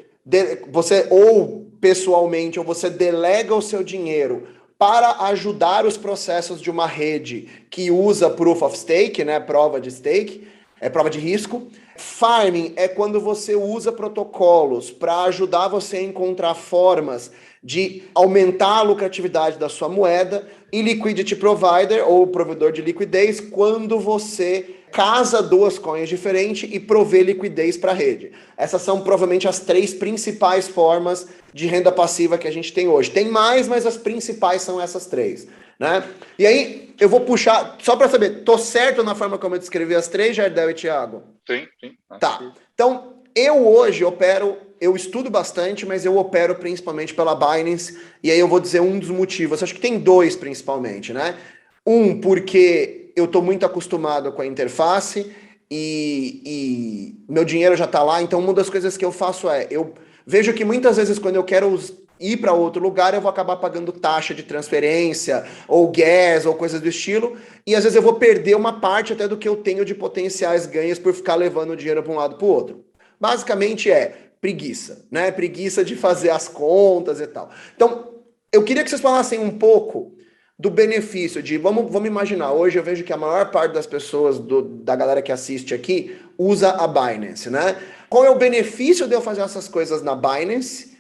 ou pessoalmente, ou você delega o seu dinheiro para ajudar os processos de uma rede que usa Proof of Stake, né, prova de stake, prova de risco. Farming é quando você usa protocolos para ajudar você a encontrar formas de aumentar a lucratividade da sua moeda. E Liquidity Provider, ou provedor de liquidez, quando você casa duas coins diferentes e provê liquidez para a rede. Essas são provavelmente as 3 principais formas de renda passiva que a gente tem hoje. Tem mais, mas as principais são essas 3, né? E aí, eu vou puxar, só para saber, tô certo na forma como eu descrevi as 3, Jardel e Thiago?
Sim.
Tá. Então, eu hoje eu estudo bastante, mas eu opero principalmente pela Binance, e aí eu vou dizer um dos motivos. Acho que tem 2 principalmente, né? Porque eu estou muito acostumado com a interface e meu dinheiro já está lá, então uma das coisas que eu faço eu vejo que muitas vezes quando eu quero ir para outro lugar, eu vou acabar pagando taxa de transferência, ou gas, ou coisas do estilo, e às vezes eu vou perder uma parte até do que eu tenho de potenciais ganhos por ficar levando o dinheiro para um lado para o outro. Basicamente preguiça, né? Preguiça de fazer as contas e tal. Então, eu queria que vocês falassem um pouco do benefício de, vamos imaginar, hoje eu vejo que a maior parte das pessoas, da galera que assiste aqui, usa a Binance, né? Qual é o benefício de eu fazer essas coisas na Binance?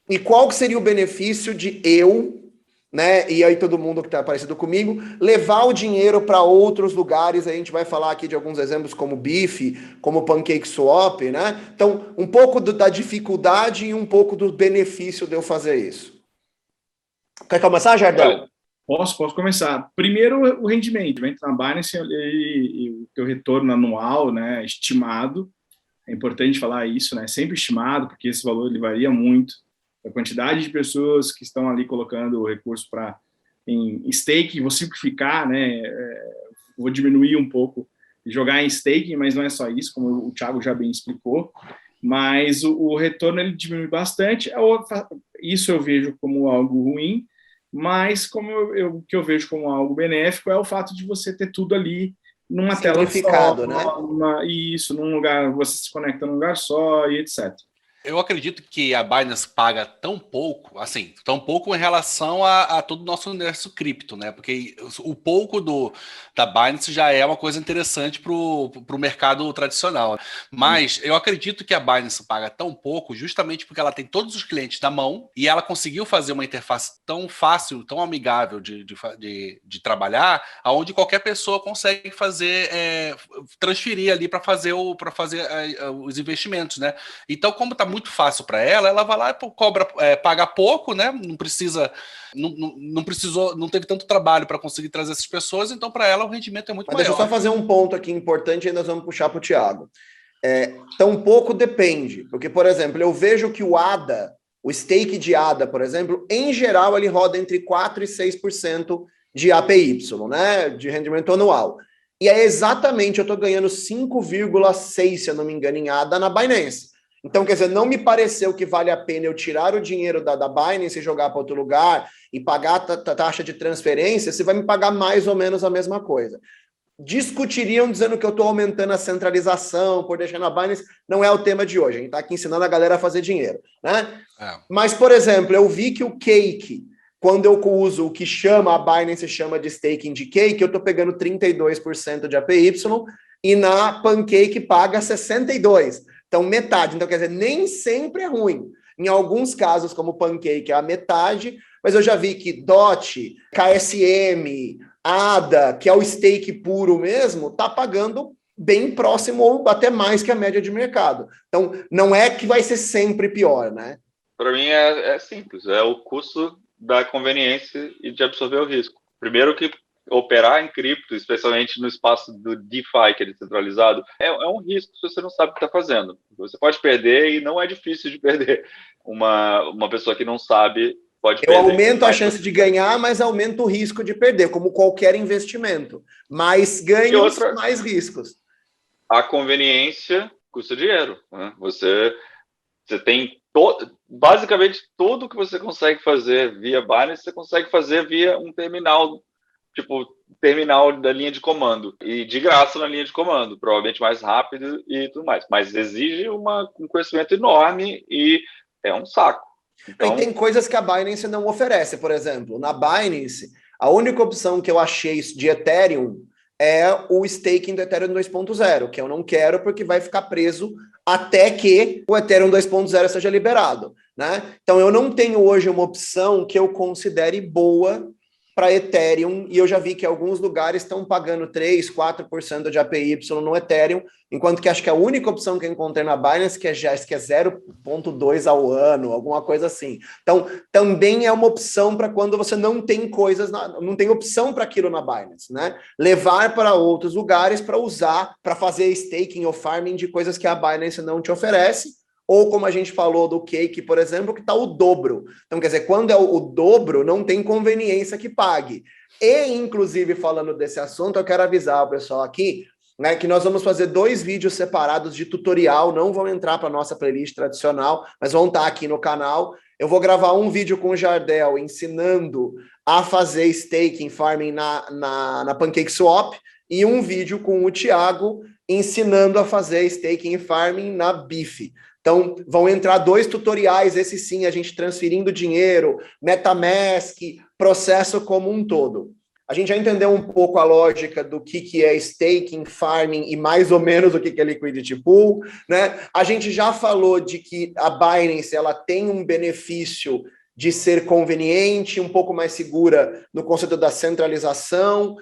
E qual que seria o benefício de né? E aí todo mundo que está parecido comigo, levar o dinheiro para outros lugares. A gente vai falar aqui de alguns exemplos como Biff, como PancakeSwap, né? Então, um pouco da dificuldade e um pouco do benefício de eu fazer isso. Quer começar, Jardel?
Posso começar. Primeiro, o rendimento. Entra na Binance e o teu retorno anual, né, estimado. É importante falar isso, né? Sempre estimado, porque esse valor ele varia muito. A quantidade de pessoas que estão ali colocando o recurso em stake, vou simplificar, né? Vou diminuir um pouco e jogar em staking, mas não é só isso, como o Thiago já bem explicou. Mas o retorno ele diminui bastante. Isso eu vejo como algo ruim, mas o que eu vejo como algo benéfico é o fato de você ter tudo ali numa tela só, né? Isso, num lugar, você se conecta num lugar só e etc.
Eu acredito que a Binance paga tão pouco em relação a todo o nosso universo cripto, né? Porque o pouco da Binance já é uma coisa interessante para o mercado tradicional. Mas eu acredito que a Binance paga tão pouco justamente porque ela tem todos os clientes na mão e ela conseguiu fazer uma interface tão fácil, tão amigável de trabalhar, aonde qualquer pessoa consegue transferir ali para fazer os investimentos, né? Então, como está muito fácil para ela vai lá e paga pouco, né? Não teve tanto trabalho para conseguir trazer essas pessoas, então para ela o rendimento é muito maior.
Deixa eu só fazer um ponto aqui importante e nós vamos puxar para o Thiago. Tão pouco depende, porque, por exemplo, eu vejo que o stake de ADA, por exemplo, em geral ele roda entre 4% e 6% de APY, né? De rendimento anual. E é exatamente, eu estou ganhando 5,6%, se eu não me engano, em ADA na Binance. Então, quer dizer, não me pareceu que vale a pena eu tirar o dinheiro da Binance e jogar para outro lugar e pagar a taxa de transferência, você vai me pagar mais ou menos a mesma coisa. Discutiriam dizendo que eu estou aumentando a centralização por deixar na Binance, não é o tema de hoje, a gente está aqui ensinando a galera a fazer dinheiro, né? Mas, por exemplo, eu vi que o Cake, quando eu uso o que a Binance chama de staking de Cake, eu estou pegando 32% de APY e na Pancake paga 62%. Então, metade. Então, quer dizer, nem sempre é ruim. Em alguns casos, como o Pancake, é a metade, mas eu já vi que DOT, KSM, ADA, que é o stake puro mesmo, tá pagando bem próximo ou até mais que a média de mercado. Então, não é que vai ser sempre pior, né?
Para mim é simples, é o custo da conveniência e de absorver o risco. Primeiro que operar em cripto, especialmente no espaço do DeFi, que é descentralizado, é um risco se você não sabe o que está fazendo. Você pode perder e não é difícil de perder. Uma pessoa que não sabe pode perder.
Eu aumento a chance de ganhar, mas aumento o risco de perder, como qualquer investimento. Mais ganhos, mais riscos.
A conveniência custa dinheiro, né? Você tem basicamente tudo que você consegue fazer via Binance, você consegue fazer via um terminal, tipo terminal da linha de comando, e de graça na linha de comando, provavelmente mais rápido e tudo mais, mas exige um conhecimento enorme e é um saco.
Então, e tem coisas que a Binance não oferece, por exemplo, na Binance, a única opção que eu achei de Ethereum é o staking do Ethereum 2.0, que eu não quero porque vai ficar preso até que o Ethereum 2.0 seja liberado, né? Então eu não tenho hoje uma opção que eu considere boa para Ethereum, e eu já vi que alguns lugares estão pagando 3%, 4% de APY no Ethereum, enquanto que acho que a única opção que eu encontrei na Binance que é 0,2 ao ano, alguma coisa assim. Então, também é uma opção para quando você não tem não tem opção para aquilo na Binance, né? Levar para outros lugares para usar, para fazer staking ou farming de coisas que a Binance não te oferece, ou como a gente falou do Cake, por exemplo, que está o dobro. Então, quer dizer, quando é o dobro, não tem conveniência que pague. E, inclusive, falando desse assunto, eu quero avisar o pessoal aqui, né, que nós vamos fazer 2 vídeos separados de tutorial, não vão entrar para a nossa playlist tradicional, mas vão estar aqui no canal. Eu vou gravar um vídeo com o Jardel ensinando a fazer staking, farming na PancakeSwap, e um vídeo com o Thiago ensinando a fazer staking e farming na BIF. Então, vão entrar 2 tutoriais, esse sim, a gente transferindo dinheiro, MetaMask, processo como um todo. A gente já entendeu um pouco a lógica do que é staking, farming e mais ou menos o que é liquidity pool, né? A gente já falou de que a Binance ela tem um benefício de ser conveniente, um pouco mais segura no conceito da centralização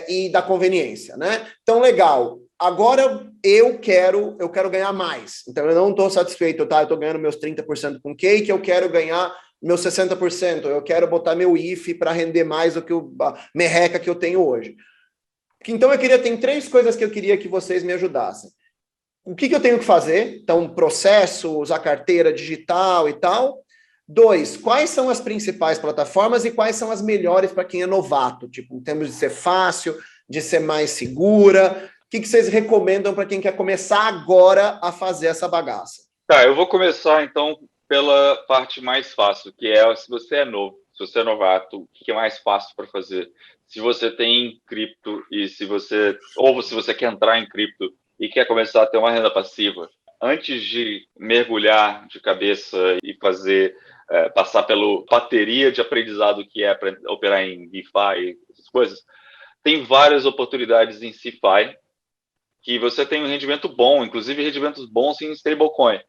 e da conveniência, né? Então, legal. Agora eu quero ganhar mais. Então eu não estou satisfeito, tá? Eu estou ganhando meus 30% com Cake, eu quero ganhar meus 60%, eu quero botar meu IF para render mais do que a merreca que eu tenho hoje. Então tem 3 coisas que eu queria que vocês me ajudassem. O que eu tenho que fazer? Então, processo, usar carteira digital e tal. 2, quais são as principais plataformas e quais são as melhores para quem é novato? Tipo, em termos de ser fácil, de ser mais segura. O que vocês recomendam para quem quer começar agora a fazer essa bagaça?
Tá, eu vou começar então pela parte mais fácil, que é se você é novo, se você é novato, o que é mais fácil para fazer? Se você tem cripto e se você quer entrar em cripto e quer começar a ter uma renda passiva, antes de mergulhar de cabeça e fazer passar pela bateria de aprendizado que é para operar em DeFi, essas coisas, tem várias oportunidades em CeFi que você tem um rendimento bom, inclusive rendimentos bons em stablecoin.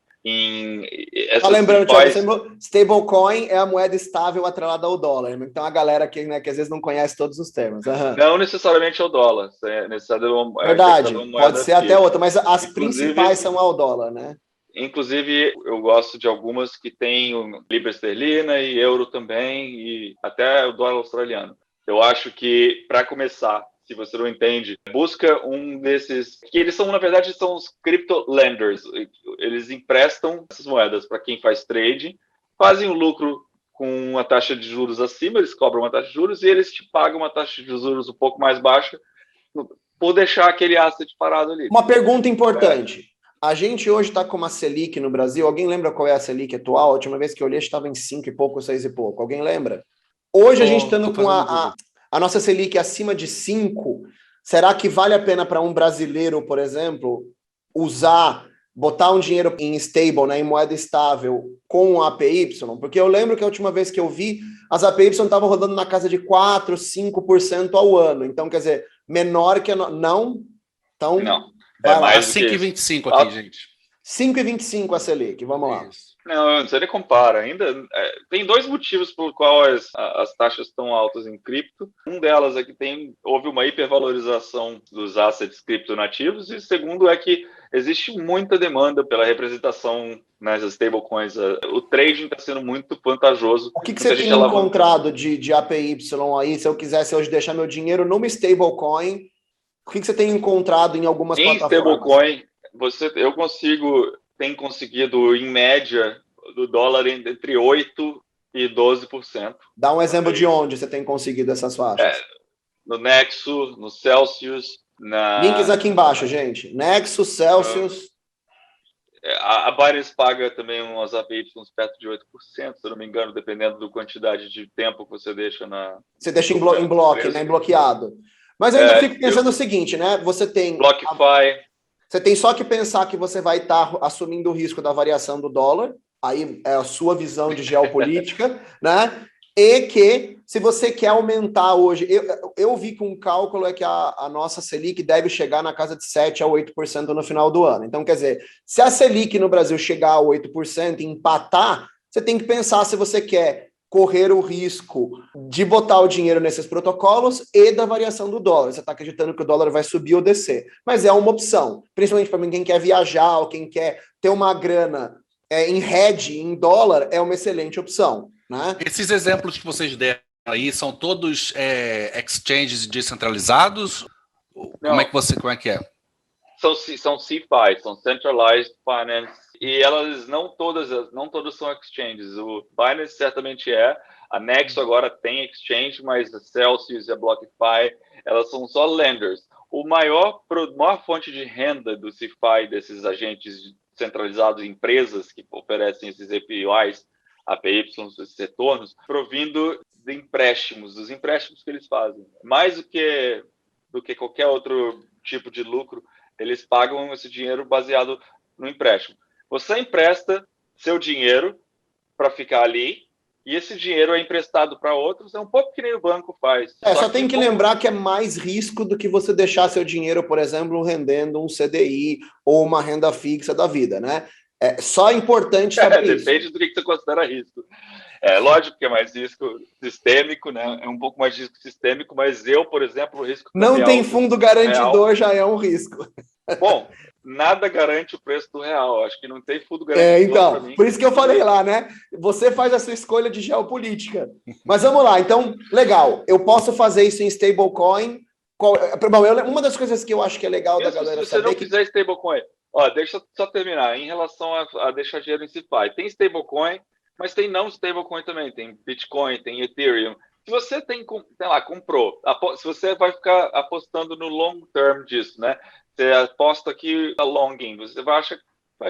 Lembrando, Thiago, stablecoin é a moeda estável atrelada ao dólar. Então a galera que às vezes não conhece todos os termos. Uhum.
Não necessariamente ao dólar.
Verdade, pode ser até outra, mas as principais são ao dólar, né?
Inclusive, eu gosto de algumas que tem libra esterlina e euro também, e até o dólar australiano. Eu acho que, para começar, se você não entende, busca um desses, que eles são, na verdade, são os crypto lenders. Eles emprestam essas moedas para quem faz trade, fazem um lucro com uma taxa de juros acima, eles cobram uma taxa de juros e eles te pagam uma taxa de juros um pouco mais baixa por deixar aquele asset parado ali.
Uma pergunta importante. A gente hoje está com uma Selic no Brasil. Alguém lembra qual é a Selic atual? A última vez que eu olhei estava em 5 e pouco, 6 e pouco. Alguém lembra? Hoje a gente estando com a nossa Selic acima de 5, será que vale a pena para um brasileiro, por exemplo, botar um dinheiro em stable, né, em moeda estável, com o APY? Porque eu lembro que a última vez que eu vi, as APY estavam rodando na casa de 4%, 5% ao ano. Então, quer dizer, menor que... Não? Então,
não.
É mais 5,25 aqui, gente.
5,25 a Selic, vamos lá.
Não, você nem compara. Ainda tem dois motivos pelo qual as taxas estão altas em cripto. Um delas é que houve uma hipervalorização dos assets criptonativos, e o segundo é que existe muita demanda pela representação nas stablecoins. O trading está sendo muito vantajoso.
O que você tem encontrado de APY aí? Se eu quisesse hoje deixar meu dinheiro numa stablecoin, o que você tem encontrado em algumas plataformas?
Em stablecoin, tem conseguido, em média, do dólar entre 8% e 12%.
Dá um exemplo de onde você tem conseguido essas faixas.
No Nexo, no Celsius.
Links aqui embaixo, gente. Nexo, Celsius.
A Binance paga também umas APYs perto de 8%, se eu não me engano, dependendo da quantidade de tempo que você deixa
Você deixa em bloco, né? Em bloqueado. Mas eu ainda fico pensando o seguinte, né? Você tem...
BlockFi.
Você tem só que pensar que você vai estar assumindo o risco da variação do dólar, aí é a sua visão de geopolítica, né? E que, se você quer aumentar hoje, eu vi que um cálculo é que a nossa Selic deve chegar na casa de 7% a 8% no final do ano. Então, quer dizer, se a Selic no Brasil chegar a 8% e empatar, você tem que pensar se você quer correr o risco de botar o dinheiro nesses protocolos e da variação do dólar. Você está acreditando que o dólar vai subir ou descer. Mas é uma opção, principalmente para quem quer viajar ou quem quer ter uma grana em hedge, em dólar, é uma excelente opção. Né?
Esses exemplos que vocês deram aí são todos exchanges descentralizados? Como é que é?
São CeFi, são Centralized Finance, e elas não todas são exchanges. O Binance certamente a Nexo agora tem exchange, mas a Celsius e a BlockFi, elas são só lenders. A maior fonte de renda do CeFi, desses agentes centralizados, empresas que oferecem esses APYs, esses retornos, provindo de empréstimos, dos empréstimos que eles fazem. Mais do que qualquer outro tipo de lucro, eles pagam esse dinheiro baseado no empréstimo. Você empresta seu dinheiro para ficar ali, e esse dinheiro é emprestado para outros, é um pouco que nem o banco faz.
Só tem que lembrar que é mais risco do que você deixar seu dinheiro, por exemplo, rendendo um CDI ou uma renda fixa da vida, né? É só importante saber isso.
Depende do que você considera risco. Lógico que é mais risco sistêmico, né? É um pouco mais de risco sistêmico, mas por exemplo, o risco
não tem fundo garantidor real, já é um risco.
Bom, nada garante o preço do real. Acho que não tem fundo garantidor.
Então, por isso que eu falei lá, né? Você faz a sua escolha de geopolítica. Mas vamos lá. Então, legal. Eu posso fazer isso em stablecoin. Uma das coisas que eu acho que é legal da galera saber...
Se você não quiser stablecoin... deixa eu só terminar. Em relação a deixar dinheiro em CeFi, tem stablecoin, mas tem não stablecoin também. Tem Bitcoin, tem Ethereum. Se você comprou, se você vai ficar apostando no long term disso, né? Você aposta aqui a longing, você vai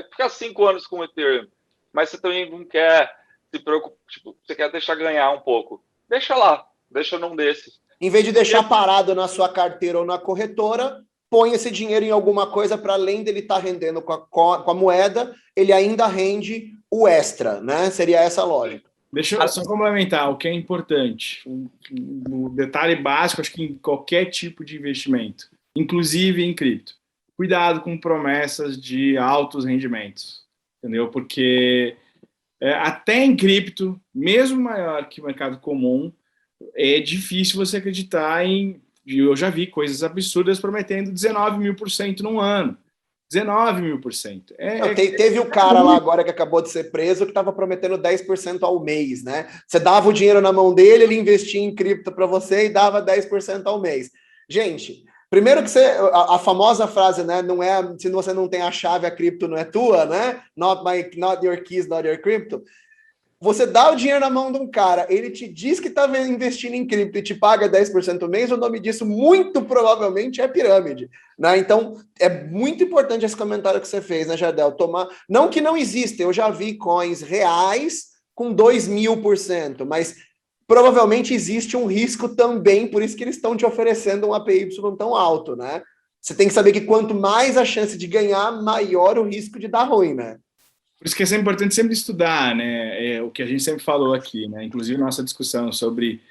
ficar 5 anos com o Ethereum, mas você também não quer se preocupar, você quer deixar ganhar um pouco. Deixa lá, deixa num desses.
Em vez de deixar parado na sua carteira ou na corretora, põe esse dinheiro em alguma coisa para além dele estar rendendo com a moeda, ele ainda rende o extra, né? Seria essa a lógica.
Deixa eu só complementar o que é importante. O detalhe básico, acho que em qualquer tipo de investimento, inclusive em cripto. Cuidado com promessas de altos rendimentos, entendeu? Porque até em cripto, mesmo maior que o mercado comum, é difícil você acreditar em... Eu já vi coisas absurdas prometendo 19.000% num ano. 19.000%.
Teve o cara lá agora que acabou de ser preso que estava prometendo 10% ao mês, né? Você dava o dinheiro na mão dele, ele investia em cripto para você e dava 10% ao mês. Gente, primeiro que a famosa frase, né? Não é, se você não tem a chave, a cripto não é tua, né? Not your keys, not your crypto. Você dá o dinheiro na mão de um cara, ele te diz que está investindo em cripto e te paga 10% ao mês, o nome disso muito provavelmente é pirâmide, né? Então, é muito importante esse comentário que você fez, né, Jardel? Não que não exista, eu já vi coins reais com 2.000%, mas provavelmente existe um risco também, por isso que eles estão te oferecendo um APY tão alto, né? Você tem que saber que quanto mais a chance de ganhar, maior o risco de dar ruim, né?
Por isso que é importante sempre estudar, né? O que a gente sempre falou aqui, né? Inclusive nossa discussão sobre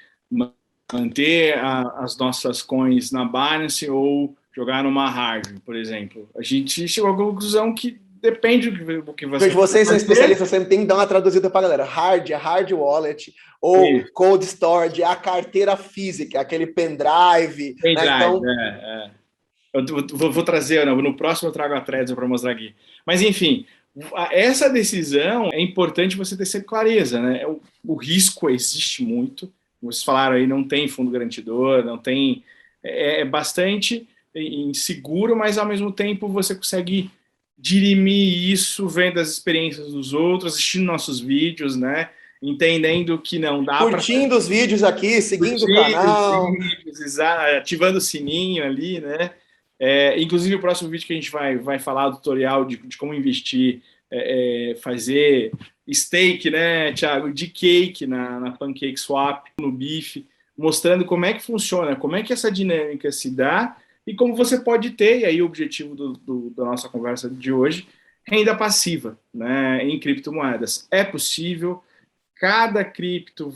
manter as nossas coins na Binance ou jogar numa Harvey, por exemplo. A gente chegou à conclusão que depende do que você...
Porque vocês são especialistas, você tem que dar uma traduzida para a galera. Hard é hard wallet, ou cold storage é a carteira física, aquele pendrive.
Pendrive,
né? Então...
Eu vou trazer, no próximo eu trago a threads para mostrar aqui. Mas, enfim, essa decisão é importante você ter sempre clareza, né? O risco existe muito. Vocês falaram aí, não tem fundo garantidor, não tem... É bastante inseguro, mas, ao mesmo tempo, você consegue dirimir isso vendo as experiências dos outros, assistindo nossos vídeos, né? Entendendo que não dá para...
Curtindo os vídeos aqui, seguindo o canal.
Vídeos, ativando o sininho ali, né? Inclusive, o próximo vídeo que a gente vai falar, o tutorial de como investir, fazer stake, né, Thiago, de cake na PancakeSwap, no BIF, mostrando como é que funciona, como é que essa dinâmica se dá e como você pode ter, e aí o objetivo da nossa conversa de hoje, renda passiva, né, em criptomoedas. É possível, cada cripto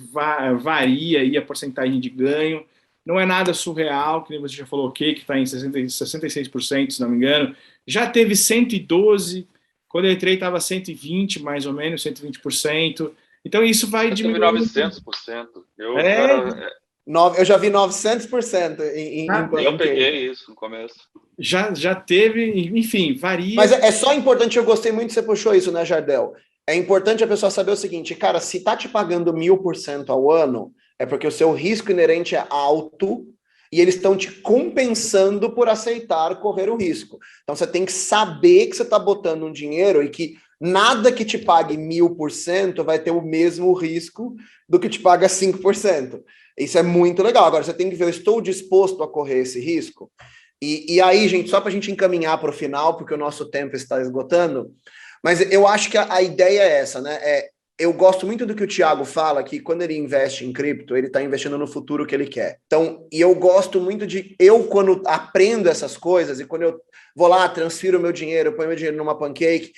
varia aí a porcentagem de ganho, não é nada surreal, que nem você já falou, que está em 66%, se não me engano. Já teve 112%, quando eu entrei estava 120%, mais ou menos, 120%. Então isso vai diminuindo.
900%.
Eu já vi 900%
eu peguei isso no começo.
Já teve, enfim, varia.
Mas é só importante, eu gostei muito que você puxou isso, né, Jardel? É importante a pessoa saber o seguinte, cara, se tá te pagando 1000% ao ano, é porque o seu risco inerente é alto e eles estão te compensando por aceitar correr o risco. Então você tem que saber que você está botando um dinheiro e que nada que te pague 1000% vai ter o mesmo risco do que te paga 5%. Isso é muito legal. Agora você tem que ver, eu estou disposto a correr esse risco? E aí, gente, só para a gente encaminhar para o final, porque o nosso tempo está esgotando, mas eu acho que a ideia é essa, né? Eu gosto muito do que o Thiago fala, que quando ele investe em cripto, ele está investindo no futuro que ele quer. Então, e eu gosto muito quando aprendo essas coisas, e quando eu vou lá, transfiro o meu dinheiro, ponho meu dinheiro numa Pancake,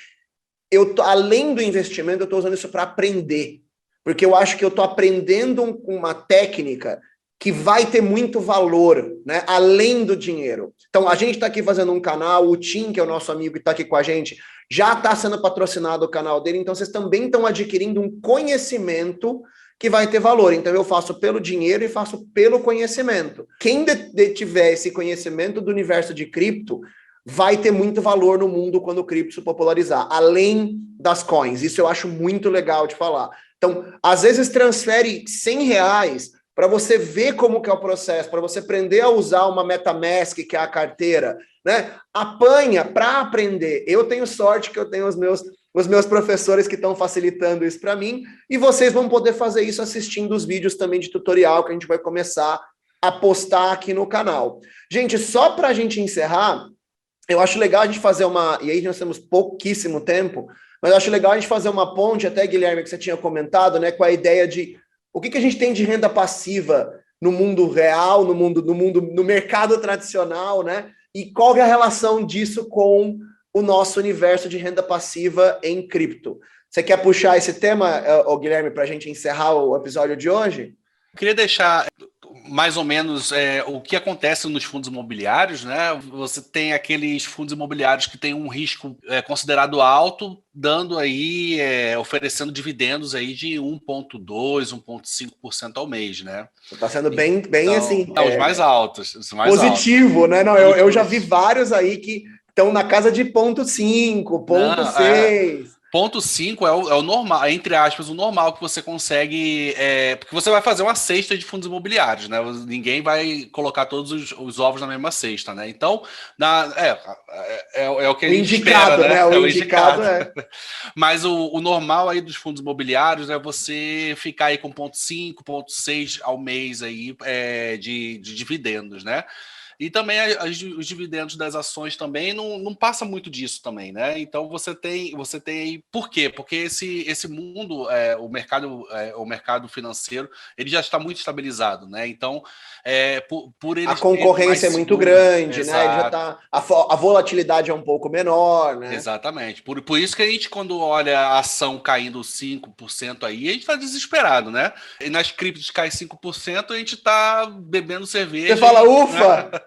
além do investimento, eu estou usando isso para aprender. Porque eu acho que eu estou aprendendo uma técnica que vai ter muito valor, né? Além do dinheiro. Então, a gente está aqui fazendo um canal, o Tim, que é o nosso amigo que está aqui com a gente, já está sendo patrocinado o canal dele, então vocês também estão adquirindo um conhecimento que vai ter valor. Então eu faço pelo dinheiro e faço pelo conhecimento. Quem tiver esse conhecimento do universo de cripto vai ter muito valor no mundo quando o cripto se popularizar, além das coins. Isso eu acho muito legal de falar. Então, às vezes transfere R$100 para você ver como que é o processo, para você aprender a usar uma MetaMask, que é a carteira, né? Apanha para aprender. Eu tenho sorte que eu tenho os meus professores que estão facilitando isso para mim, e vocês vão poder fazer isso assistindo os vídeos também de tutorial que a gente vai começar a postar aqui no canal. Gente, só para a gente encerrar, eu acho legal a gente fazer e aí nós temos pouquíssimo tempo, mas eu acho legal a gente fazer uma ponte, até, Guilherme, que você tinha comentado, né, com a ideia de o que a gente tem de renda passiva no mundo real, no mercado tradicional, né? E qual é a relação disso com o nosso universo de renda passiva em cripto? Você quer puxar esse tema, Guilherme, para a gente encerrar o episódio de hoje?
Eu queria deixar mais ou menos o que acontece nos fundos imobiliários, né? Você tem aqueles fundos imobiliários que têm um risco considerado alto, dando aí, oferecendo dividendos aí de 1,2%, 1,5% ao mês, né?
Está sendo bem então, assim...
os mais altos. Os mais
positivo,
altos.
Né? Não, eu já vi vários aí que estão na casa de 0,5, 0,6...
0,5 é o normal, entre aspas, o normal que você consegue, porque você vai fazer uma cesta de fundos imobiliários, né? Ninguém vai colocar todos os ovos na mesma cesta, né? Então, é o que a gente
indicado,
espera, né?
O indicado.
Mas o normal aí dos fundos imobiliários é você ficar aí com 0,5, 0,6 ao mês aí de dividendos, né? E também os dividendos das ações também não passa muito disso também, né? Então você tem por quê? Porque esse mundo, o mercado financeiro, ele já está muito estabilizado, né? Então, por ele
a concorrência é muito grande,
exato,
né? Ele já tá, a volatilidade é um pouco menor, né?
Exatamente. Por isso que a gente, quando olha a ação caindo 5% aí, a gente está desesperado, né? E nas criptos cai 5%, a gente está bebendo cerveja.
Você fala, ufa!
Né?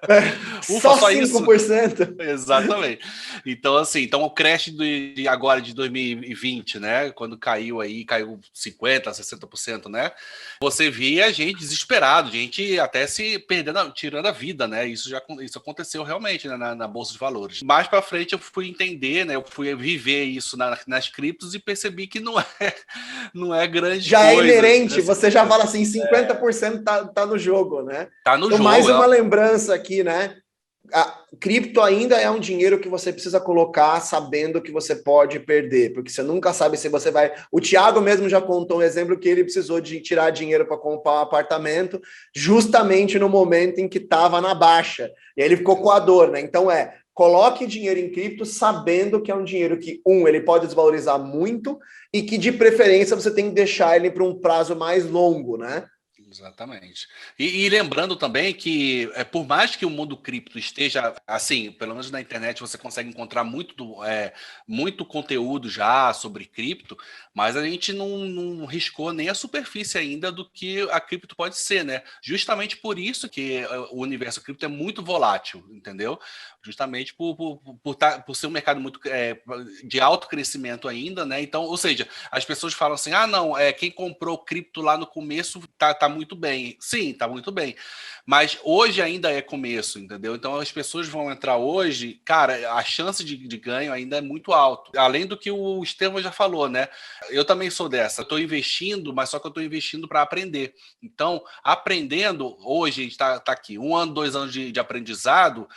Ufa,
só 5%.
Exatamente. Então, assim, então o crash de agora de 2020, né? Quando caiu 50%, 60%, né? Você via gente desesperado, gente até se perdendo, tirando a vida, né? Isso aconteceu realmente, né, na Bolsa de Valores. Mais para frente eu fui entender, né? Eu fui viver isso nas criptos e percebi que não é grande
Já
coisa.
É inerente, você já fala assim, 50% tá no jogo, né?
Tá no
então,
jogo.
Mais uma lembrança aqui, né? A cripto ainda é um dinheiro que você precisa colocar sabendo que você pode perder, porque você nunca sabe se você vai... O Thiago mesmo já contou um exemplo que ele precisou de tirar dinheiro para comprar um apartamento justamente no momento em que estava na baixa. E aí ele ficou com a dor, né? Então coloque dinheiro em cripto sabendo que é um dinheiro que, ele pode desvalorizar muito e que, de preferência, você tem que deixar ele para um prazo mais longo, né?
Exatamente. E lembrando também que, por mais que o mundo cripto esteja, assim, pelo menos na internet você consegue encontrar muito conteúdo já sobre cripto, mas a gente não riscou nem a superfície ainda do que a cripto pode ser, né? Justamente por isso que o universo cripto é muito volátil, entendeu? Justamente por ser um mercado muito de alto crescimento ainda, né? Então, ou seja, as pessoas falam assim, não, quem comprou cripto lá no começo tá muito bem. Sim, tá muito bem. Mas hoje ainda é começo, entendeu? Então as pessoas vão entrar hoje, cara, a chance de ganho ainda é muito alto. Além do que o Estevão já falou, né? Eu também sou dessa. Eu tô investindo, mas só que eu tô investindo para aprender. Então, aprendendo, hoje a gente tá aqui, 1 ano, 2 anos de aprendizado,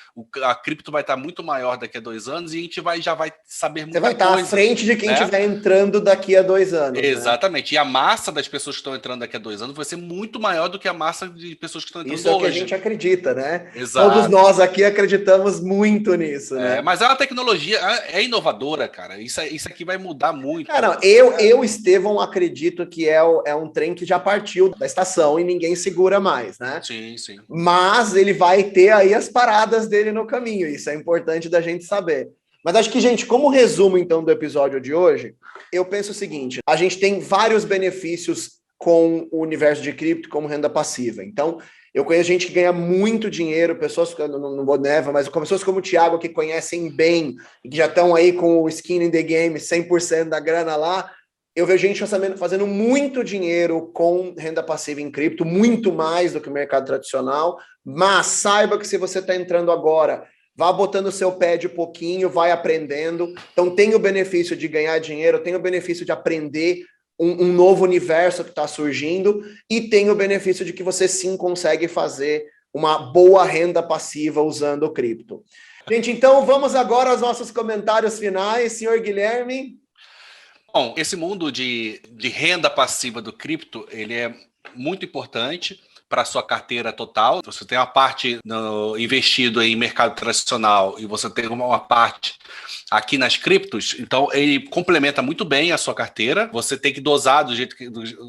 a cripto vai estar muito maior daqui a 2 anos e a gente já vai saber muita coisa.
Você vai estar à frente de quem estiver entrando daqui a 2 anos.
Exatamente. Né? E a massa das pessoas que estão entrando daqui a 2 anos vai ser muito maior do que a massa de pessoas que estão entrando hoje.
Isso é o que a gente acredita, né?
Exato.
Todos nós aqui acreditamos muito nisso, né?
Mas é uma tecnologia, é inovadora, cara. Isso aqui vai mudar muito.
Cara, eu, Estevão, acredito que é um trem que já partiu da estação e ninguém segura mais, né?
Sim, sim.
Mas ele vai ter aí as paradas dele no caminho. Isso é importante da gente saber. Mas acho que, gente, como resumo, então, do episódio de hoje, eu penso o seguinte, a gente tem vários benefícios com o universo de cripto como renda passiva. Então, eu conheço gente que ganha muito dinheiro, pessoas, não vou neva, mas pessoas como o Thiago, que conhecem bem, e que já estão aí com o skin in the game, 100% da grana lá. Eu vejo gente fazendo muito dinheiro com renda passiva em cripto, muito mais do que o mercado tradicional, mas saiba que se você está entrando agora, vá botando o seu pé de pouquinho, vai aprendendo. Então tem o benefício de ganhar dinheiro, tem o benefício de aprender um novo universo que está surgindo e tem o benefício de que você sim consegue fazer uma boa renda passiva usando o cripto. Gente, então vamos agora aos nossos comentários finais. Senhor Guilherme?
Bom, esse mundo de renda passiva do cripto, ele é muito importante para a sua carteira total. Você tem uma parte investido em mercado tradicional e você tem uma parte aqui nas criptos, então ele complementa muito bem a sua carteira. Você tem que dosar do jeito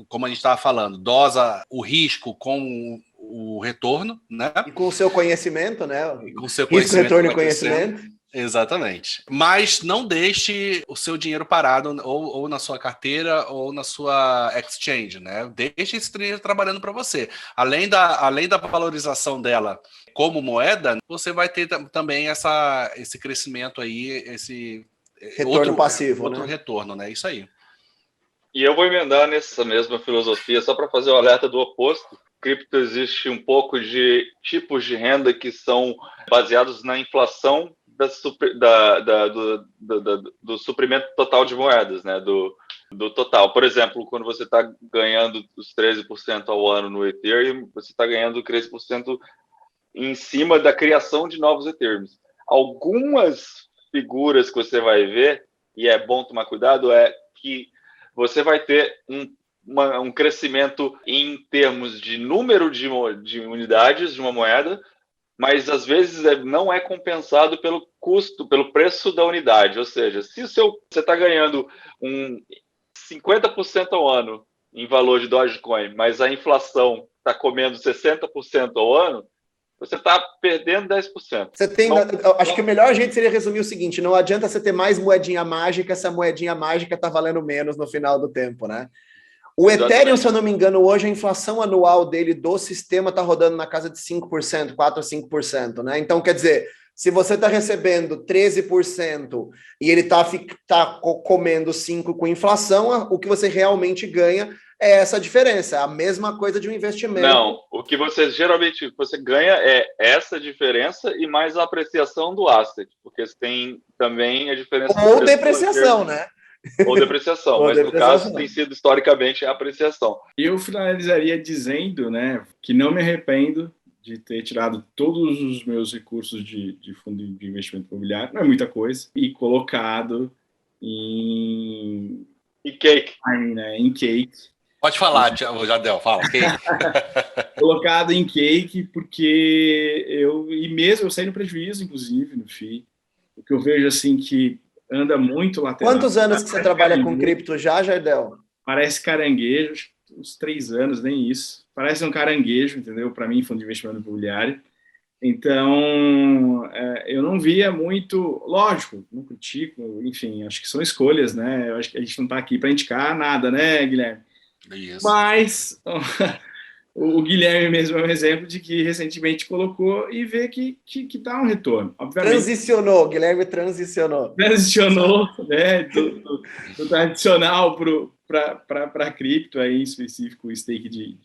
como a gente estava falando, dosa o risco com o retorno, né?
E com o seu conhecimento, né?
E com o seu
risco, retorno e conhecimento.
Exatamente. Mas não deixe o seu dinheiro parado ou na sua carteira ou na sua exchange, né? Deixe esse dinheiro trabalhando para você. Além da valorização dela como moeda, você vai ter também esse crescimento aí, esse
retorno passivo,
outro retorno, né? Isso aí.
E eu vou emendar nessa mesma filosofia, só para fazer o alerta do oposto. Cripto existe um pouco de tipos de renda que são baseados na inflação do suprimento total de moedas, né? Do total. Por exemplo, quando você está ganhando os 13% ao ano no Ethereum, você está ganhando 13% em cima da criação de novos Ethereum. Algumas figuras que você vai ver, e é bom tomar cuidado, é que você vai ter um crescimento em termos de número de unidades de uma moeda, mas às vezes não é compensado pelo custo, pelo preço da unidade. Ou seja, se você está ganhando 50% ao ano em valor de Dogecoin, mas a inflação está comendo 60% ao ano, você está perdendo 10%.
Acho que o melhor jeito seria resumir o seguinte: não adianta você ter mais moedinha mágica se a moedinha mágica está valendo menos no final do tempo, né? O Ethereum, se eu não me engano, hoje a inflação anual dele do sistema está rodando na casa de 5%, 4 a 5%, né? Então, quer dizer, se você está recebendo 13% e ele está comendo 5% com inflação, o que você realmente ganha é essa diferença, é a mesma coisa de um investimento.
Não, o que você geralmente ganha é essa diferença e mais a apreciação do asset, porque você tem também a diferença...
Ou depreciação, né?
Ou depreciação, mas no caso tem sido historicamente a apreciação.
Eu finalizaria dizendo, né, que não me arrependo de ter tirado todos os meus recursos de fundo de investimento imobiliário, não é muita coisa, e colocado em
cake.
Né, em cake.
Pode falar, Jardel, fala, cake.
Colocado em cake, porque e mesmo eu saí no prejuízo, inclusive, no FII, o que eu vejo assim que anda muito lateral.
Quantos anos que você trabalha com cripto já, Jardel?
Parece caranguejo, uns 3 anos, nem isso. Parece um caranguejo, entendeu? Para mim, fundo de investimento imobiliário. Então, eu não via muito... Lógico, não critico, enfim, acho que são escolhas, né? Eu acho que a gente não está aqui para indicar nada, né, Guilherme?
Isso.
Mas... O Guilherme mesmo é um exemplo de que recentemente colocou e vê que está um retorno. Obviamente,
transicionou, Guilherme transicionou.
Transicionou, né, do tradicional para cripto, aí, em específico, o stake de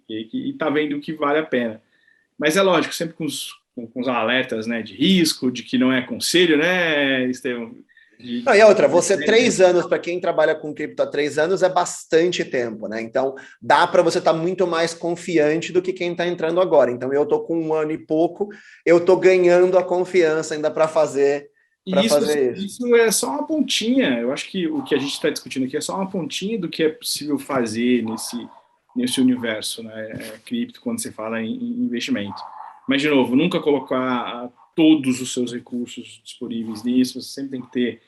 cake, e está vendo que vale a pena. Mas é lógico, sempre com os alertas, né, de risco, de que não é conselho, né, Estevão?
Não, e outra, você 3 anos, para quem trabalha com cripto há 3 anos, é bastante tempo, né? Então, dá para você estar muito mais confiante do que quem está entrando agora. Então, eu estou com 1 ano e pouco, eu estou ganhando a confiança ainda para fazer isso.
Isso é só uma pontinha. Eu acho que o que a gente está discutindo aqui é só uma pontinha do que é possível fazer nesse universo, né? Cripto, quando você fala em investimento. Mas, de novo, nunca colocar todos os seus recursos disponíveis nisso, você sempre tem que ter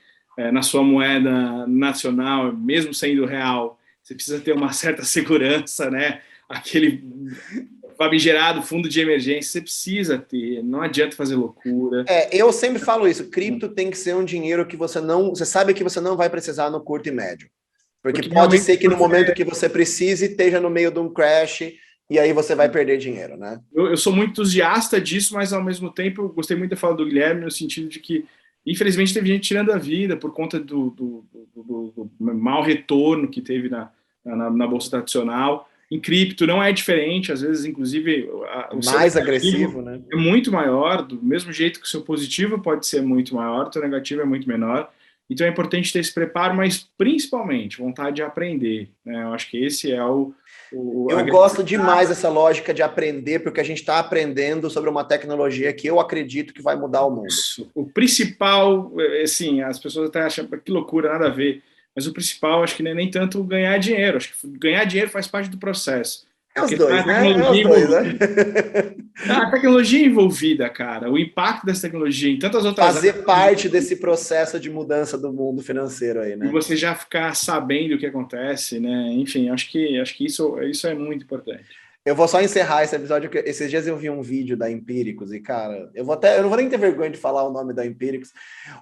na sua moeda nacional, mesmo sendo real, você precisa ter uma certa segurança, né? Aquele famigerado fundo de emergência, você precisa ter, não adianta fazer loucura.
Eu sempre falo isso, cripto tem que ser um dinheiro que você sabe que você não vai precisar no curto e médio. Porque pode ser que no momento que você precise, esteja no meio de um crash, e aí você vai perder dinheiro, né?
Eu sou muito entusiasta disso, mas ao mesmo tempo eu gostei muito da fala do Guilherme, no sentido de que, infelizmente, teve gente tirando a vida por conta do mau retorno que teve na bolsa tradicional. Em cripto não é diferente, às vezes, inclusive...
mais agressivo, né?
É muito maior, do mesmo jeito que o seu positivo pode ser muito maior, o seu negativo é muito menor. Então é importante ter esse preparo, mas principalmente vontade de aprender, né? Eu acho que esse é eu
gosto demais dessa lógica de aprender, porque a gente está aprendendo sobre uma tecnologia que eu acredito que vai mudar o mundo.
O principal, assim, as pessoas até acham que loucura, nada a ver, mas o principal acho que não é nem tanto ganhar dinheiro, acho que ganhar dinheiro faz parte do processo.
É os dois, né?
A tecnologia envolvida, cara, o impacto dessa tecnologia em tantas outras
fazer parte desse processo de mudança do mundo financeiro aí, né?
E você já ficar sabendo o que acontece, né? Enfim, acho que isso é muito importante.
Eu vou só encerrar esse episódio, porque esses dias eu vi um vídeo da Empíricos e, cara, eu não vou nem ter vergonha de falar o nome da Empíricos.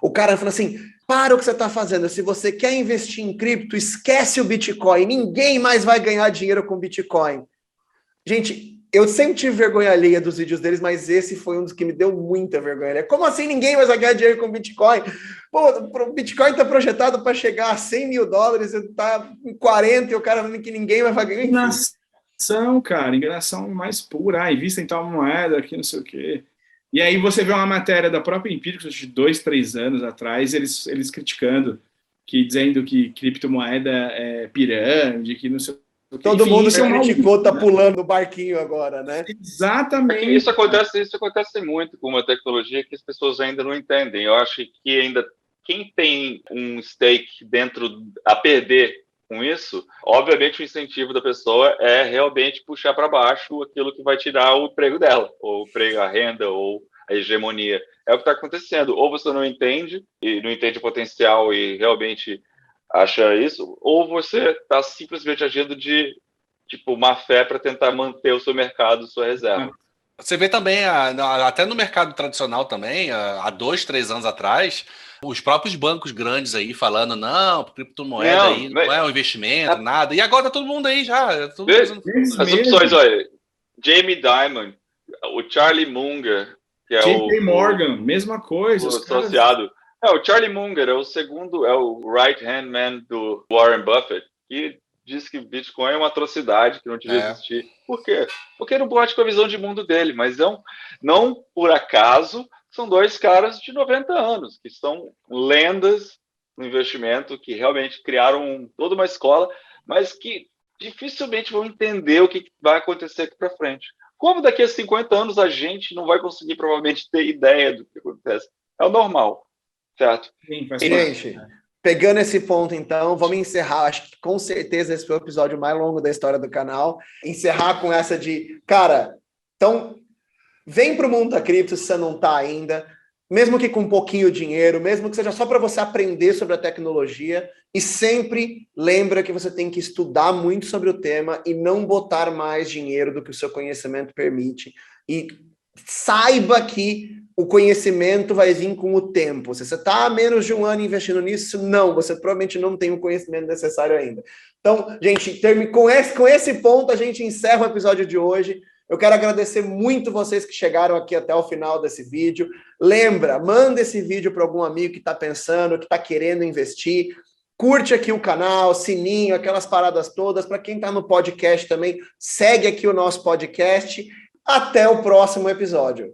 O cara falou assim, para o que você está fazendo, se você quer investir em cripto, esquece o Bitcoin, ninguém mais vai ganhar dinheiro com Bitcoin. Gente, eu sempre tive vergonha alheia dos vídeos deles, mas esse foi um dos que me deu muita vergonha alheia. Como assim ninguém vai ganhar dinheiro com Bitcoin? Pô, o Bitcoin está projetado para chegar a $100 mil, está em 40 e o cara falando que ninguém vai ganhar.
Enganação, cara, enganação mais pura. Invista em tal moeda, aqui não sei o quê. E aí você vê uma matéria da própria Empíricos de 2, 3 anos atrás, eles criticando, dizendo que criptomoeda é pirâmide, que não sei o quê.
Todo mundo que criticou tá pulando no barquinho agora, né?
Exatamente.
Isso acontece muito com uma tecnologia que as pessoas ainda não entendem. Eu acho que ainda quem tem um stake dentro a perder com isso, obviamente o incentivo da pessoa é realmente puxar para baixo aquilo que vai tirar o emprego dela, ou a renda, ou a hegemonia. É o que está acontecendo. Ou você não entende, e não entende o potencial e realmente acha isso, ou você está simplesmente agindo de má fé para tentar manter o seu mercado, sua reserva.
Você vê também, até no mercado tradicional também, há 2, 3 anos atrás, Os próprios bancos grandes aí falando, não, criptomoeda aí não é um investimento, nada. E agora tá todo mundo aí já. Todo mundo
as opções, olha, Jamie Dimon, o Charlie Munger, que é
JP Morgan, mesma coisa.
O associado. O Charlie Munger é o segundo, é o right-hand man do Warren Buffett, que diz que Bitcoin é uma atrocidade, que não devia existir. Por quê? Porque não bate com a visão de mundo dele, mas não por acaso são dois caras de 90 anos, que são lendas no investimento, que realmente criaram toda uma escola, mas que dificilmente vão entender o que vai acontecer aqui para frente. Como daqui a 50 anos a gente não vai conseguir provavelmente ter ideia do que acontece? É o normal. Certo.
Sim, gente, pegando esse ponto, então, vamos encerrar. Acho que com certeza esse foi o episódio mais longo da história do canal. Encerrar com essa de, cara, então, vem para o mundo da cripto se você não está ainda, mesmo que com pouquinho dinheiro, mesmo que seja só para você aprender sobre a tecnologia, e sempre lembra que você tem que estudar muito sobre o tema e não botar mais dinheiro do que o seu conhecimento permite. E saiba que o conhecimento vai vir com o tempo. Se você está há menos de um ano investindo nisso, não, você provavelmente não tem o conhecimento necessário ainda. Então, gente, com esse ponto, a gente encerra o episódio de hoje. Eu quero agradecer muito vocês que chegaram aqui até o final desse vídeo. Lembra, manda esse vídeo para algum amigo que está pensando, que está querendo investir. Curte aqui o canal, sininho, aquelas paradas todas. Para quem está no podcast também, segue aqui o nosso podcast. Até o próximo episódio.